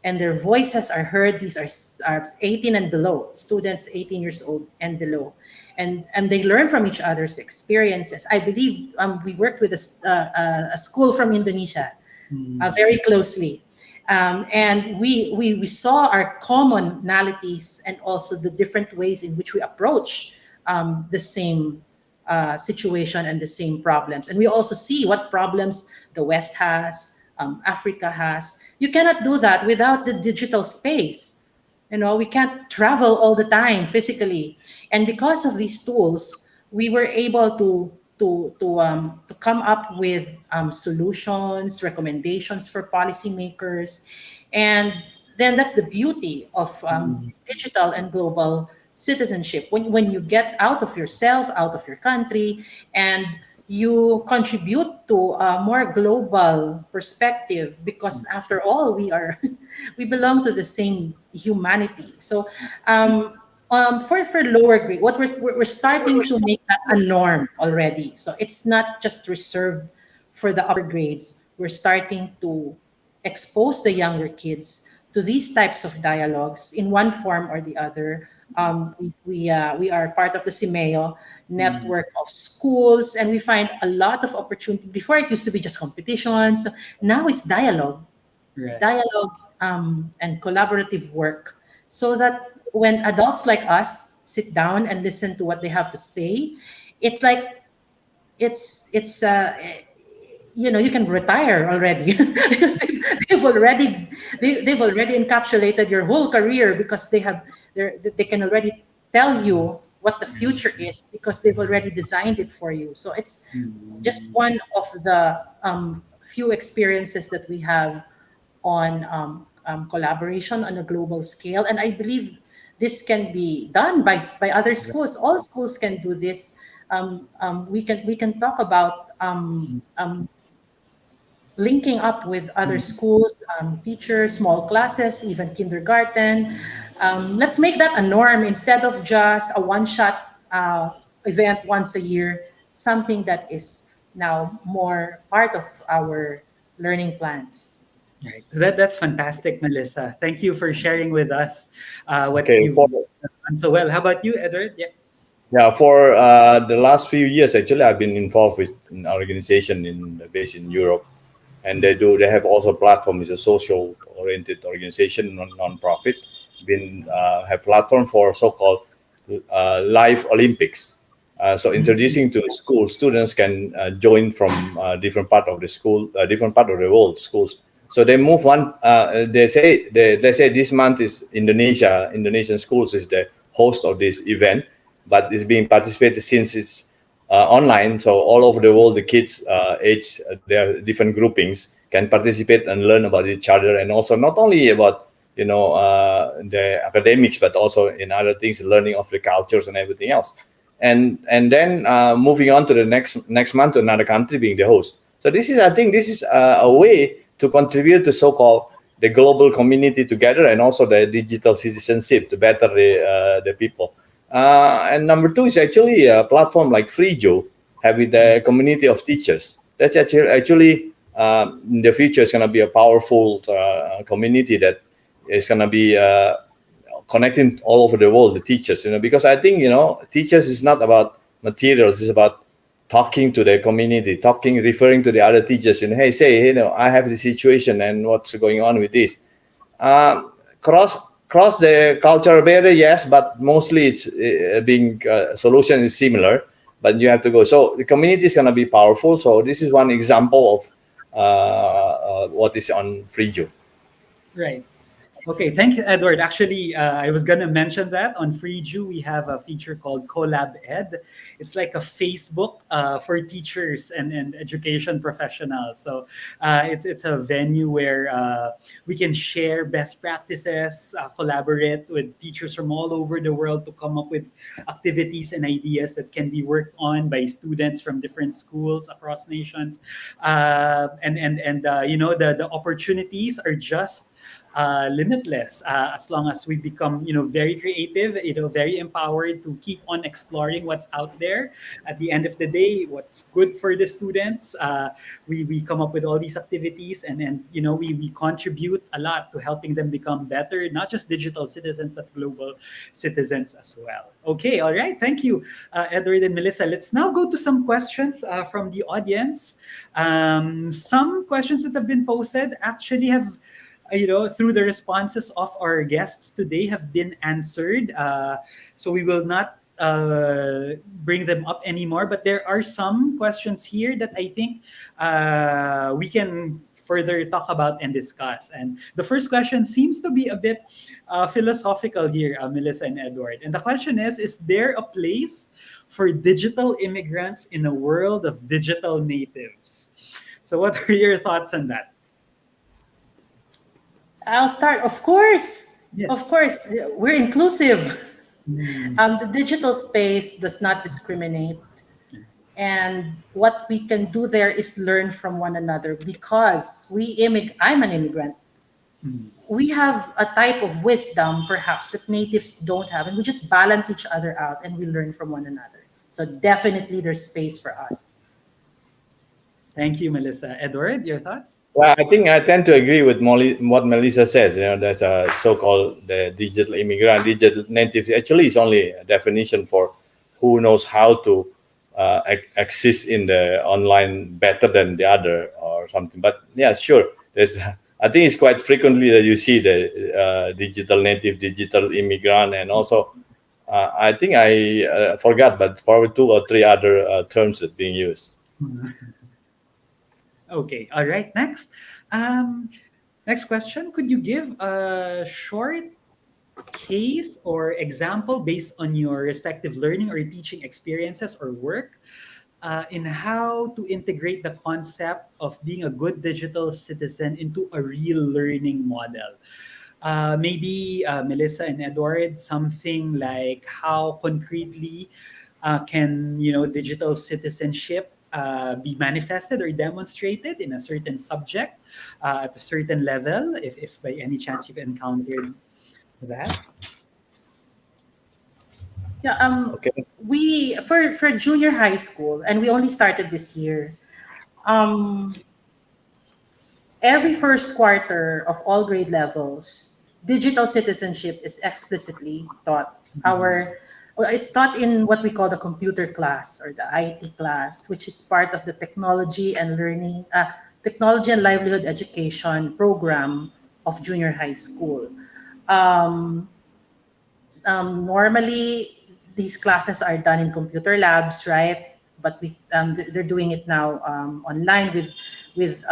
and their voices are heard. These are 18 and below, students 18 years old and below. And they learn from each other's experiences. I believe we worked with a school from Indonesia very closely. And we saw our commonalities and also the different ways in which we approach the same situation and the same problems. And we also see what problems the West has, Africa has. You cannot do that without the digital space. We can't travel all the time physically. And because of these tools, we were able to come up with solutions, recommendations for policymakers. And then that's the beauty of digital and global citizenship. When you get out of yourself, out of your country, and you contribute to a more global perspective, because after all, we belong to the same humanity. So for lower grade, what we're starting to make that a norm already. So it's not just reserved for the upper grades. We're starting to expose the younger kids to these types of dialogues in one form or the other. We are part of the CIMEO network of schools, and we find a lot of opportunity. Before, it used to be just competitions. Now it's dialogue, and collaborative work, so that when adults like us sit down and listen to what they have to say, it's like you can retire already because they've already encapsulated your whole career, because they can already tell you what the future is because they've already designed it for you. So it's just one of the few experiences that we have on collaboration on a global scale. And I believe this can be done by other schools. All schools can do this. We can talk about linking up with other schools, teachers, small classes, even kindergarten. Let's make that a norm instead of just a one-shot event once a year, something that is now more part of our learning plans. Right. That's fantastic, Melissa. Thank you for sharing with us what Okay, you've done so well. How about you, Edward? Yeah. yeah, for the last few years, actually, I've been involved with an organization based in Europe, and they have also platform. It's a social oriented organization, non-profit. Been have platform for so-called live Olympics. So introducing to school students can join from different part of the school, different part of the world schools. So they move on. They say this month is Indonesia. Indonesian schools is the host of this event, but it's being participated since it's online. So all over the world, the kids age their different groupings can participate and learn about each other, and also not only about the academics, but also in other things, learning of the cultures and everything else. And then moving on to the next month to another country being the host. So I think this is a way to contribute to so-called the global community together, and also the digital citizenship to better the people. And number two is actually a platform like FREEJOO, having the community of teachers. That's actually in the future is going to be a powerful community that is going to be connecting all over the world, the teachers, because I think, teachers is not about materials, it's about talking to the community, referring to the other teachers, and hey, say, I have this situation and what's going on with this. Cross the cultural barrier, yes, but mostly it's being solution is similar, but you have to go. So the community is going to be powerful. So this is one example of what is on FREEJOO. Right. Okay, thank you, Edward. Actually, I was going to mention that on FreeJoo, we have a feature called Collab Ed. It's like a Facebook for teachers and education professionals. So it's a venue where we can share best practices, collaborate with teachers from all over the world to come up with activities and ideas that can be worked on by students from different schools across nations. The opportunities are just limitless as long as we become very creative, very empowered to keep on exploring what's out there. At the end of the day, what's good for the students, we come up with all these activities, and then we contribute a lot to helping them become better, not just digital citizens but global citizens as well. Okay, all right, thank you, Edward and Melissa. Let's now go to some questions from the audience. Some questions that have been posted actually have through the responses of our guests today have been answered. So we will not bring them up anymore. But there are some questions here that I think we can further talk about and discuss. And the first question seems to be a bit philosophical here, Melissa and Edward. And the question is there a place for digital immigrants in a world of digital natives? So what are your thoughts on that? I'll start. Of course. Yes. Of course. We're inclusive. The digital space does not discriminate. And what we can do there is learn from one another, because I'm an immigrant. We have a type of wisdom, perhaps, that natives don't have, and we just balance each other out and we learn from one another. So definitely there's space for us. Thank you, Melissa. Edward, your thoughts? Well, I think I tend to agree with what Melissa says. That's a so-called the digital immigrant, digital native. Actually, it's only a definition for who knows how to exist in the online better than the other or something. But yeah, sure. I think it's quite frequently that you see the digital native, digital immigrant, and also I think I forgot, but probably 2 or 3 other terms that being used. Okay, all right. Next question. Could you give a short case or example based on your respective learning or teaching experiences or work in how to integrate the concept of being a good digital citizen into a real learning model. Maybe Melissa and Edward, something like how concretely can digital citizenship be manifested or demonstrated in a certain subject at a certain level, if by any chance you've encountered that. Yeah, Okay. we for junior high school, and we only started this year. Um, every first quarter of all grade levels, digital citizenship is explicitly taught. It's taught in what we call the computer class or the IT class, which is part of the technology and livelihood education program of junior high school. Um, Normally, these classes are done in computer labs, right? But they're doing it now online with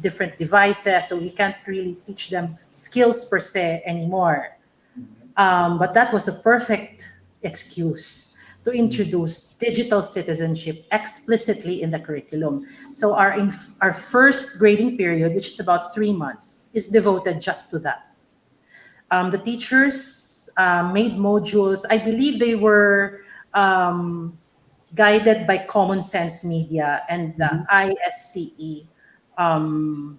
different devices, so we can't really teach them skills per se anymore. But that was the perfect excuse to introduce digital citizenship explicitly in the curriculum. So our first grading period, which is about 3 months, is devoted just to that. The teachers made modules. I believe they were guided by Common Sense Media and the ISTE, um,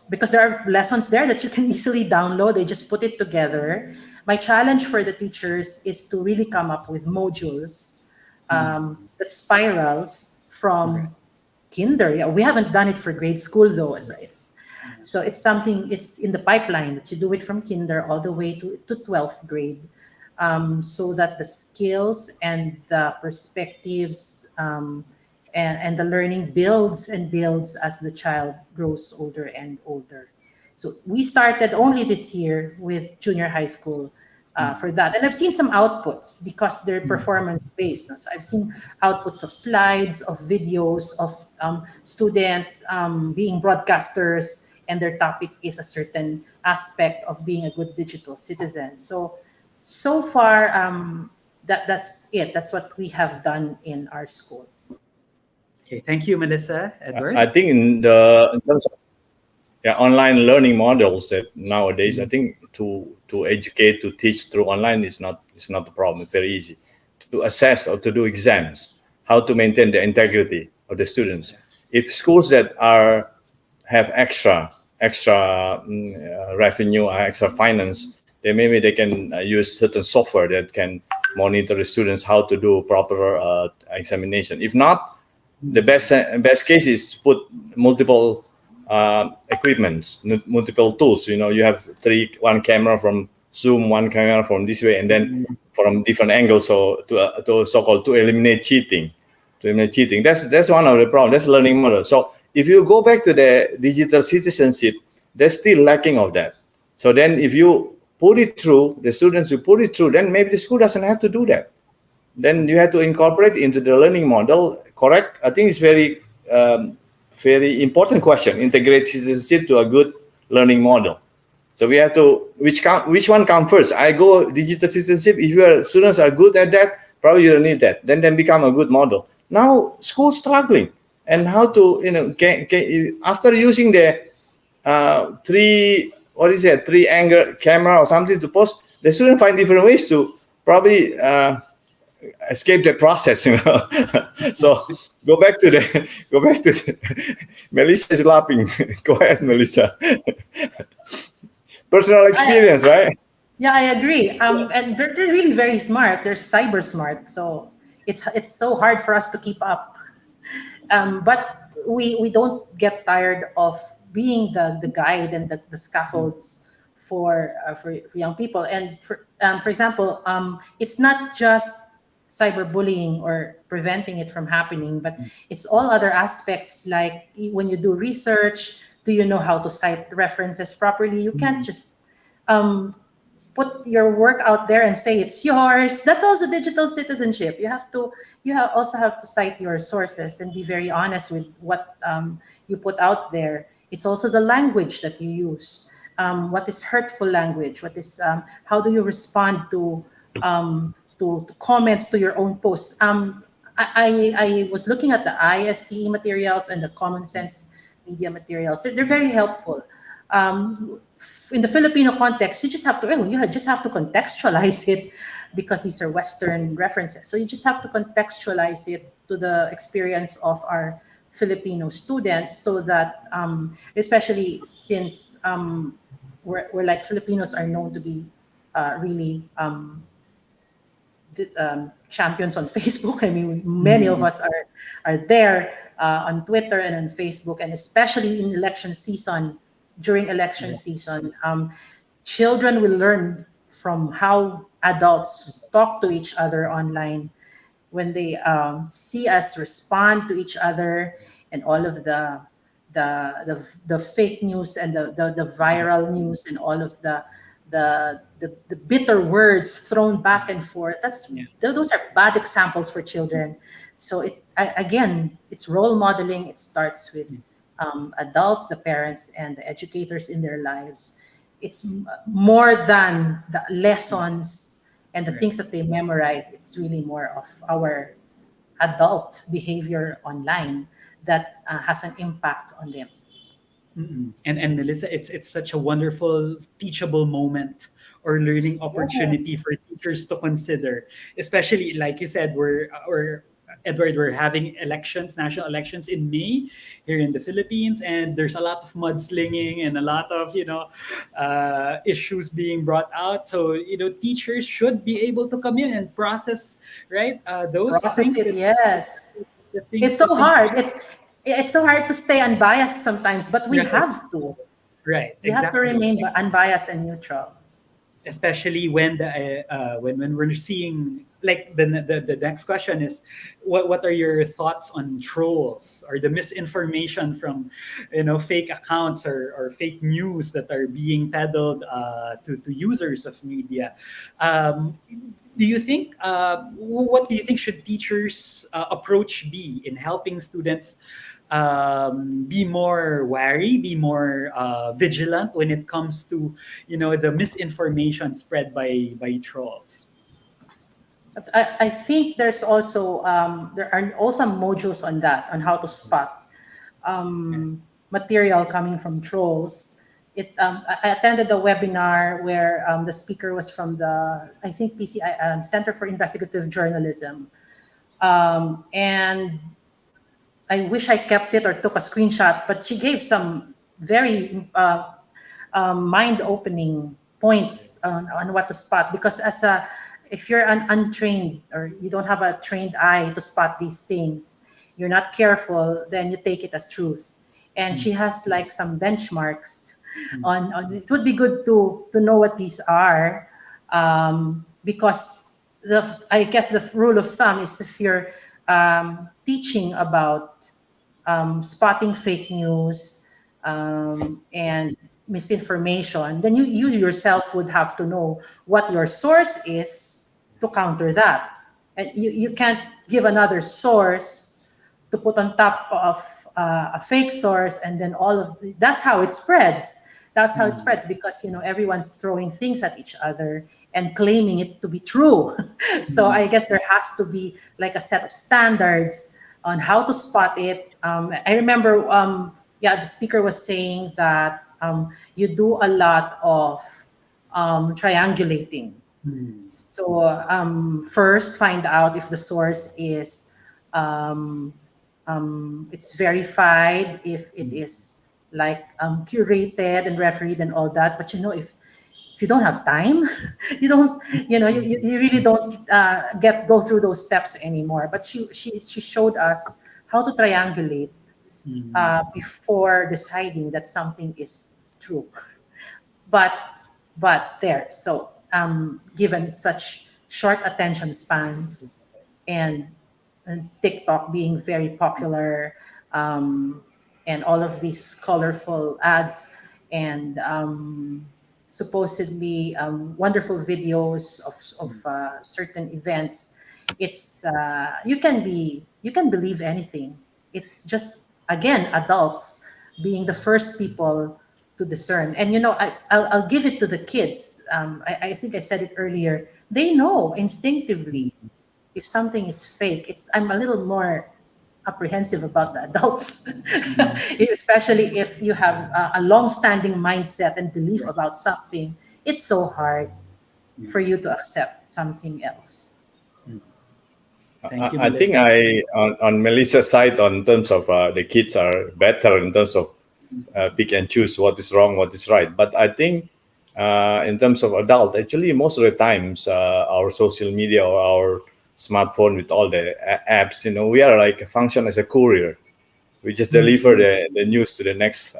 because there are lessons there that you can easily download. They just put it together. My challenge for the teachers is to really come up with modules that spirals from kinder. Yeah, we haven't done it for grade school though, so it's something, it's in the pipeline that you do it from kinder all the way to 12th grade, so that the skills and the perspectives and the learning builds and builds as the child grows older and older. So we started only this year with junior high school for that. And I've seen some outputs because they're performance based. So I've seen outputs of slides, of videos, of students being broadcasters, and their topic is a certain aspect of being a good digital citizen. So far, that's it. That's what we have done in our school. Okay, thank you, Melissa. Edward? I think in terms of online learning models that nowadays, I think to educate, to teach through online is not the problem. It's very easy to assess or to do exams, how to maintain the integrity of the students. If schools that have extra revenue, extra finance, then maybe they can use certain software that can monitor the students how to do proper examination. If not, the best case is to put multiple equipments, multiple tools. You have one camera from Zoom, one camera from this way, and then from different angles. So to so-called to eliminate cheating. That's one of the problems. That's learning model. So if you go back to the digital citizenship, there's still lacking of that. So then if you put it through, the students who put it through, then maybe the school doesn't have to do that. Then you have to incorporate into the learning model, correct? I think it's very important question, integrate citizenship to a good learning model. So we have to, which one comes first? I go digital citizenship. If your students are good at that, probably you don't need that. Then become a good model. Now school's struggling. And how to, after using the three angle camera or something to post, the student find different ways to probably escape the process. So go back to Melissa is laughing. Go ahead, Melissa. Personal experience, right? Yeah, I agree. And they're really very smart. They're cyber smart. So it's so hard for us to keep up. But we don't get tired of being the guide and the scaffolds for young people. And for example, it's not just cyberbullying or preventing it from happening, but it's all other aspects, like when you do research, do you know how to cite references properly? You can't just put your work out there and say it's yours. That's also digital citizenship. You also have to cite your sources and be very honest with what you put out there. It's also the language that you use. what is hurtful language, what is how do you respond to comments to your own posts. I was looking at the ISTE materials and the common sense media materials. They're very helpful. In the Filipino context, you just have to just have to contextualize it because these are Western references. So you just have to contextualize it to the experience of our Filipino students, so that especially since we're like Filipinos are known to be really champions on Facebook. I mean, many of us are there on Twitter and on Facebook, and especially in election season. During election season, children will learn from how adults talk to each other online. When they see us respond to each other, and all of the fake news and the viral news and all of the bitter words thrown back and forth. Those are bad examples for children. So again, it's role modeling. It starts with adults, the parents, and the educators in their lives. It's more than the lessons and the things that they memorize. It's really more of our adult behavior online that has an impact on them. And Melissa, it's such a wonderful teachable moment or learning opportunity Yes. for teachers to consider, especially like you said, we're having elections, national elections in May here in the Philippines, and there's a lot of mudslinging and a lot of issues being brought out. So teachers should be able to come in and process those Process things it, yes. the It's things so that they hard. see. It's so hard to stay unbiased sometimes, but we Right, have to. right, We have to exactly. remain unbiased and neutral. Especially when when we're seeing, like, the next question is, what are your thoughts on trolls or the misinformation from fake accounts or fake news that are being peddled to users of media. Do you think what do you think should teachers approach be in helping students be more wary, be more vigilant when it comes to the misinformation spread by trolls? But I think there are also modules on that, on how to spot material coming from trolls. I attended a webinar where the speaker was from the, I think, PCI, Center for Investigative Journalism. And I wish I kept it or took a screenshot, but she gave some very mind-opening points on what to spot. Because if you're an untrained, or you don't have a trained eye to spot these things, you're not careful, then you take it as truth. And she has like some benchmarks on it. Would be good to know what these are, because I guess the rule of thumb is, if you're teaching about spotting fake news and misinformation, then you yourself would have to know what your source is to counter that. And you can't give another source to put on top of a fake source, and then that's how it spreads. That's how it spreads, because everyone's throwing things at each other and claiming it to be true. So I guess there has to be like a set of standards on how to spot it. I remember, the speaker was saying that you do a lot of triangulating. So first, find out if the source is it's verified, if it is like curated and refereed and all that. But if you don't have time, you don't, you really don't go through those steps anymore. But she showed us how to triangulate before deciding that something is true. But there, so given such short attention spans, and TikTok being very popular, and all of these colorful ads, and supposedly wonderful videos of certain events, it's you can believe anything. It's just, again, adults being the first people to discern. And I'll give it to the kids. I think I said it earlier. They know instinctively if something is fake. I'm a little more apprehensive about the adults, especially if you have a long-standing mindset and belief about something. It's so hard for you to accept something else. Thank you, I think Melissa. on Melissa's side, on terms of the kids are better in terms of pick and choose what is wrong, what is right. But I think in terms of adult, actually, most of the times our social media or our smartphone with all the apps, we are like a function as a courier. We just deliver the news to the next,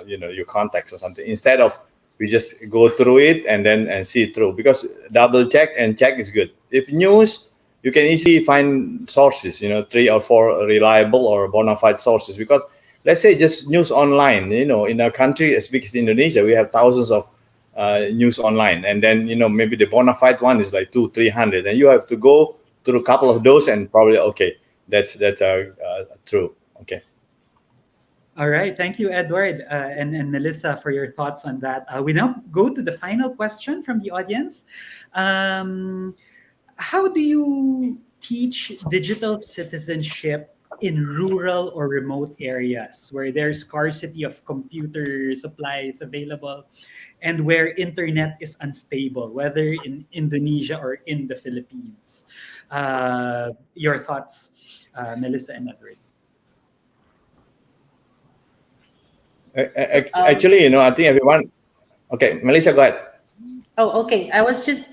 your contacts or something. Instead of we just go through it and see it through, because double check and check is good. If news, you can easily find sources, 3 or 4 reliable or bona fide sources. Because let's say just news online, in a country as big as Indonesia, we have thousands of news online, and then maybe the bona fide one is like 200-300, and you have to go through a couple of those and probably that's true. Okay. All right. Thank you, Edward and Melissa, for your thoughts on that. We now go to the final question from the audience. How do you teach digital citizenship in rural or remote areas where there's scarcity of computer supplies available and where internet is unstable, whether in Indonesia or in the Philippines? Your thoughts, Melissa and Edward. So, Actually, I think everyone. Okay, Melissa, go ahead. oh, okay. I was just,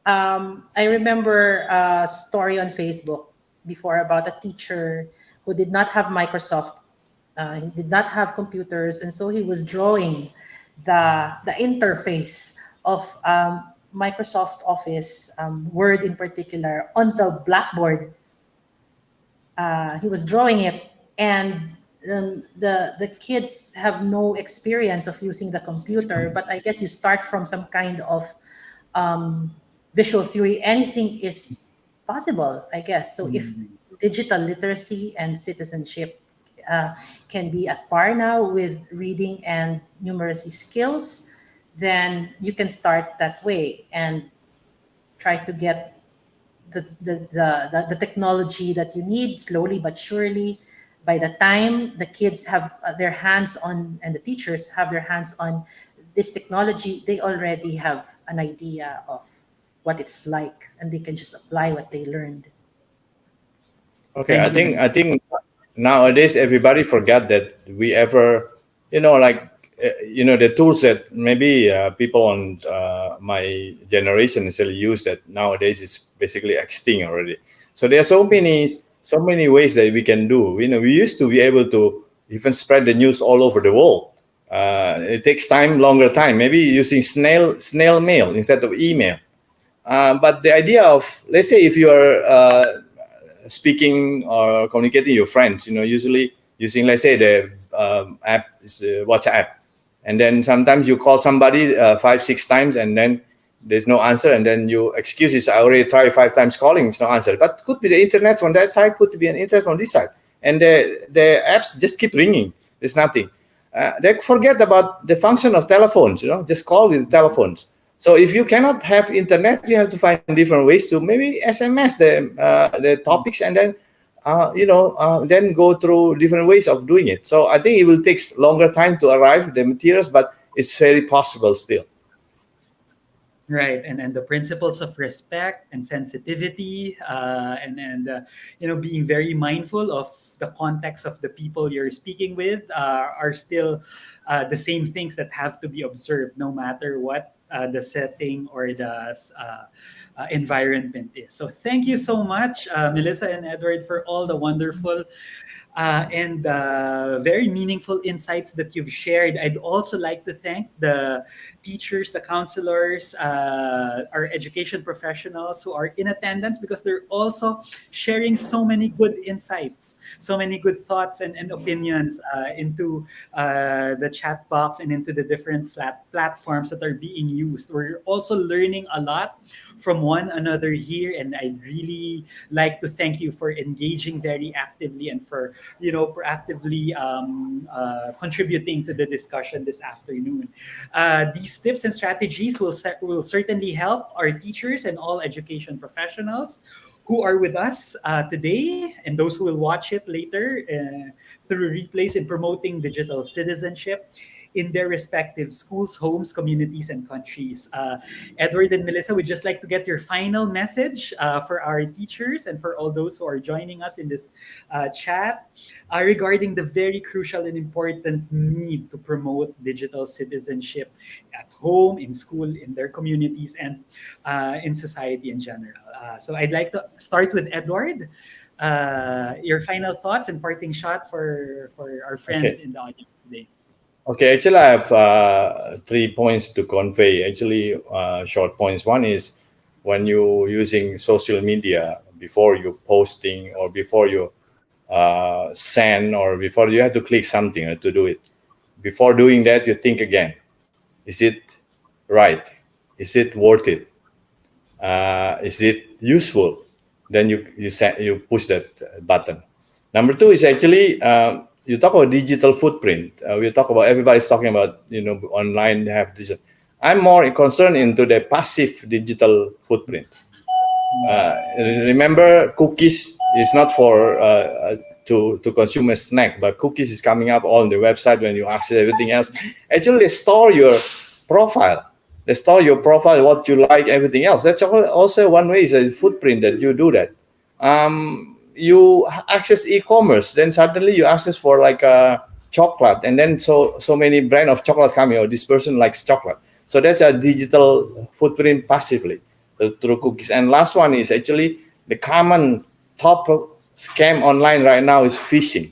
I remember a story on Facebook before about a teacher who did not have Microsoft. He did not have computers, and so he was drawing the interface of Microsoft Office, Word in particular, on the blackboard. He was drawing it, and the kids have no experience of using the computer. But I guess you start from some kind of visual theory. Anything is possible, I guess. So if digital literacy and citizenship can be at par now with reading and numeracy skills, then you can start that way and try to get the technology that you need slowly but surely. By the time the kids have their hands on, and the teachers have their hands on this technology, they already have an idea of what it's like, and they can just apply what they learned. Okay, Thank you. I think nowadays everybody forgot that we ever, the tools that maybe people on my generation still use that nowadays is basically extinct already. So there are so many ways that we can do. We used to be able to even spread the news all over the world. It takes longer time, maybe using snail mail instead of email. But the idea of, let's say, if you are speaking or communicating with your friends, usually using, let's say, the app is WhatsApp, and then sometimes you call somebody 5-6 times and then there's no answer, and then you excuses, I already tried 5 times calling, it's no answer. But could be the internet from that side, could be an internet from this side, and the apps just keep ringing. There's nothing. They forget about the function of telephones. Just call with telephones. So if you cannot have internet, you have to find different ways to maybe SMS the topics, and then then go through different ways of doing it. So I think it will take longer time to arrive the materials, but it's very possible still. Right, and the principles of respect and sensitivity, and being very mindful of the context of the people you're speaking with are still the same things that have to be observed, no matter what the setting or the environment is. So thank you so much, Melissa and Edward, for all the wonderful and very meaningful insights that you've shared. I'd also like to thank the teachers, the counselors, our education professionals who are in attendance, because they're also sharing so many good insights, so many good thoughts and opinions into the chat box and into the different platforms that are being used. We're also learning a lot from one another here, and I'd really like to thank you for engaging very actively and for proactively contributing to the discussion this afternoon. These tips and strategies will certainly help our teachers and all education professionals who are with us today, and those who will watch it later through replays, in promoting digital citizenship in their respective schools, homes, communities, and countries. Edward and Melissa, we'd just like to get your final message for our teachers and for all those who are joining us in this chat regarding the very crucial and important need to promote digital citizenship at home, in school, in their communities, and in society in general. So I'd like to start with Edward. Your final thoughts and parting shot for our friends Okay. in the audience today. Okay, actually, I have 3 points to convey. Actually, short points. One is when you using social media before you posting or before you send or before you have to click something to do it. Before doing that, you think again: is it right? Is it worth it? Is it useful? Then you push that button. Number two is actually you talk about digital footprint. We talk about everybody's talking about online have this. I'm more concerned into the passive digital footprint. Remember, cookies is not for to consume a snack, but cookies is coming up on the website when you access everything else. Actually, they store your profile. They store your profile, what you like, everything else. That's also one way is a footprint that you do that. You access e-commerce, then suddenly you access for like a chocolate, and then so many brand of chocolate coming. Or this person likes chocolate, so that's a digital footprint passively through cookies. And last one is actually the common top scam online right now is phishing.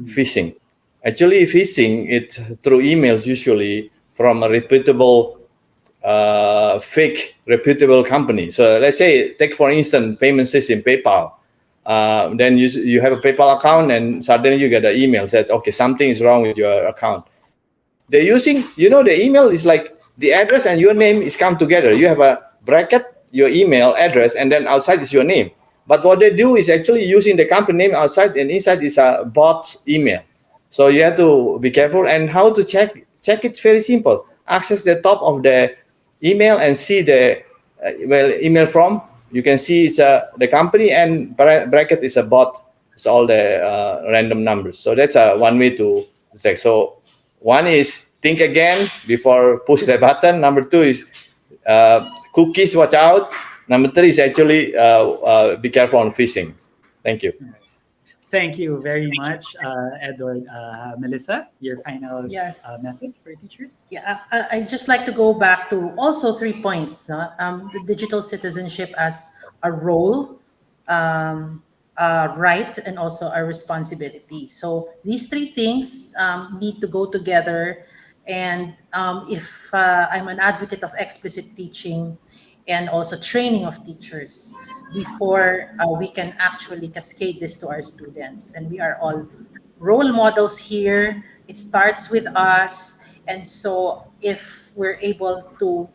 Phishing. Actually, phishing it through emails usually from a reputable, fake reputable company. So let's say, take for instance, payment system PayPal. Then you have a PayPal account, and suddenly you get an email said, okay, something is wrong with your account. They're using, the email is like the address and your name is come together. You have a bracket, your email address, and then outside is your name. But what they do is actually using the company name outside, and inside is a bot email. So you have to be careful. And how to check it? Very simple. Access the top of the email and see the email from. You can see it's the company, and bracket is a bot. It's all the random numbers. So that's one way to check. So one is think again before push the button. Number two is cookies, watch out. Number three is actually be careful on phishing. Thank you. Thank you very much, Edward. Melissa, your final Yes. message for teachers? Yeah, I'd just like to go back to also 3 points. No? The digital citizenship as a role, a right, and also a responsibility. So these three things need to go together. And if I'm an advocate of explicit teaching and also training of teachers before we can actually cascade this to our students. And we are all role models here. It starts with us. And so if we're able to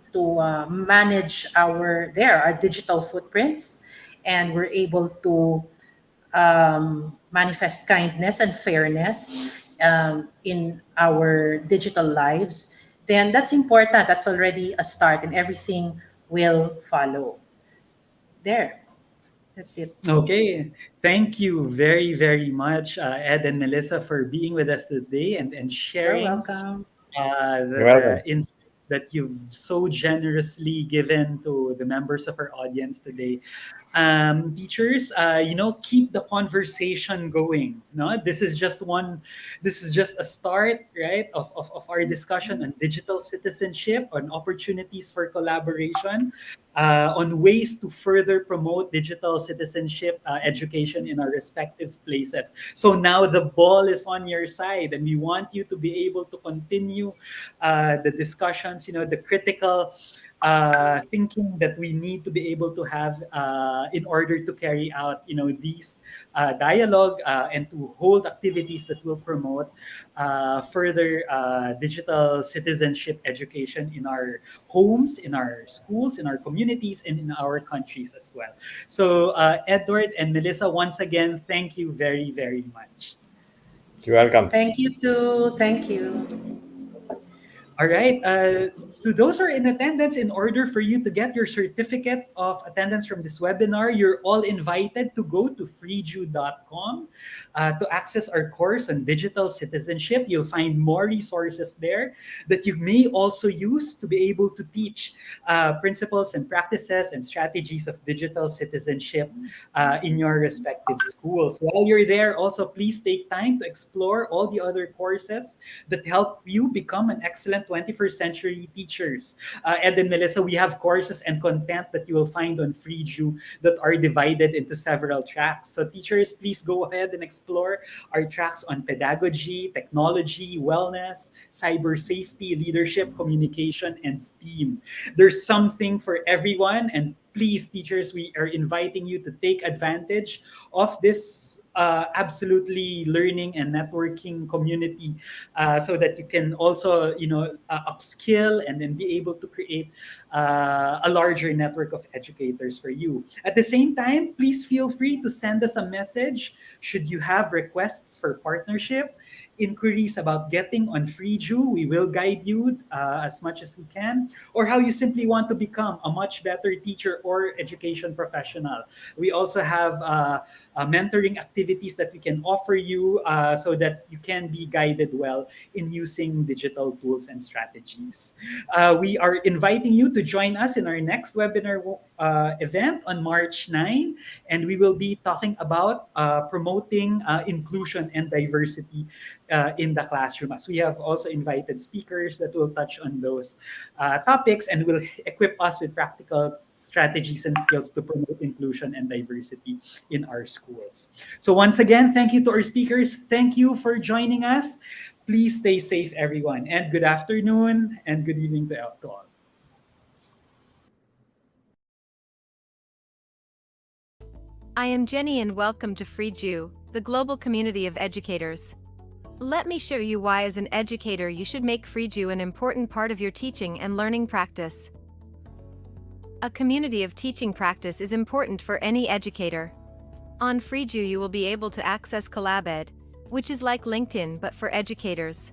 manage our digital footprints, and we're able to manifest kindness and fairness in our digital lives, then that's important. That's already a start, and everything will follow. There. That's it. Okay. Thank you very, very much, Ed and Melissa, for being with us today and You're sharing welcome. You're welcome. the insights that you've so generously given to the members of our audience today. Teachers, keep the conversation going. No, this is just a start, right, of our discussion on digital citizenship, on opportunities for collaboration, on ways to further promote digital citizenship education in our respective places. So now the ball is on your side, and we want you to be able to continue the discussions, the critical thinking that we need to be able to have in order to carry out, these dialogue and to hold activities that will promote further digital citizenship education in our homes, in our schools, in our communities, and in our countries as well. So, Edward and Melissa, once again, thank you very, very much. You're welcome. Thank you too. Thank you. All right. To those who are in attendance, in order for you to get your certificate of attendance from this webinar, you're all invited to go to FREEJOO.com to access our course on digital citizenship. You'll find more resources there that you may also use to be able to teach principles and practices and strategies of digital citizenship in your respective schools. While you're there, also please take time to explore all the other courses that help you become an excellent 21st century teachers. Ed and Melissa, we have courses and content that you will find on FREEJOO that are divided into several tracks. So teachers, please go ahead and explore our tracks on pedagogy, technology, wellness, cyber safety, leadership, communication, and STEAM. There's something for everyone, and please, teachers, we are inviting you to take advantage of this absolutely learning and networking community so that you can also, upskill and then be able to create a larger network of educators for you. At the same time, please feel free to send us a message should you have requests for partnership, inquiries about getting on FREEJOO. We will guide you as much as we can, or how you simply want to become a much better teacher or education professional. We also have mentoring activities that we can offer you so that you can be guided well in using digital tools and strategies. We are inviting you to join us in our next webinar event on March 9, and we will be talking about promoting inclusion and diversity in the classroom, as we have also invited speakers that will touch on those topics and will equip us with practical strategies and skills to promote inclusion and diversity in our schools. So once again, thank you to our speakers. Thank you for joining us. Please stay safe, everyone, and good afternoon and good evening to all. I am Jenny and welcome to FREEJOO, the global community of educators. Let me show you why as an educator you should make FREEJOO an important part of your teaching and learning practice. A community of teaching practice is important for any educator. On FREEJOO you will be able to access CollabEd, which is like LinkedIn but for educators.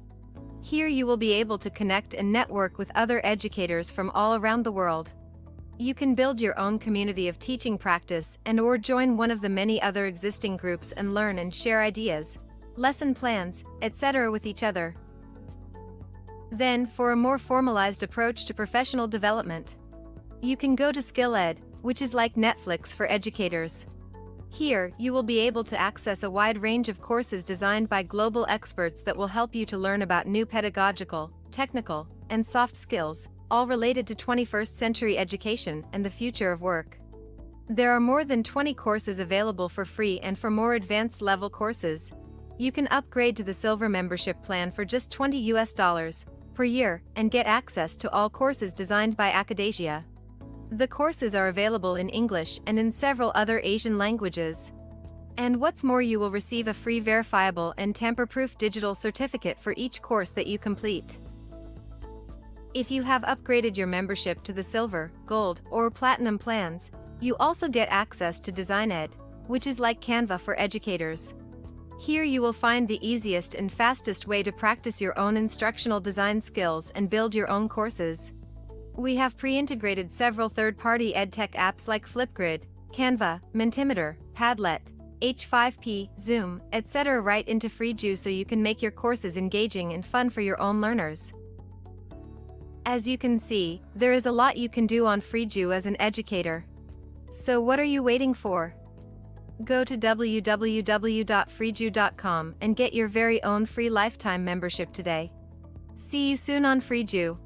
Here you will be able to connect and network with other educators from all around the world. You can build your own community of teaching practice and/or join one of the many other existing groups and learn and share ideas, lesson plans, etc. with each other. Then, for a more formalized approach to professional development, you can go to SkillEd, which is like Netflix for educators. Here, you will be able to access a wide range of courses designed by global experts that will help you to learn about new pedagogical, technical, and soft skills, all related to 21st century education and the future of work. There are more than 20 courses available for free, and for more advanced level courses, you can upgrade to the Silver membership plan for just $20 per year and get access to all courses designed by Akadasia. The courses are available in English and in several other Asian languages. And what's more, you will receive a free verifiable and tamper-proof digital certificate for each course that you complete. If you have upgraded your membership to the Silver, Gold, or Platinum plans, you also get access to DesignEd, which is like Canva for educators. Here you will find the easiest and fastest way to practice your own instructional design skills and build your own courses. We have pre-integrated several third-party edtech apps like Flipgrid, Canva, Mentimeter, Padlet, H5P, Zoom, etc. right into FREEJOO so you can make your courses engaging and fun for your own learners. As you can see, there is a lot you can do on FREEJOO as an educator. So what are you waiting for? Go to www.freejoo.com and get your very own free lifetime membership today. See you soon on FREEJOO.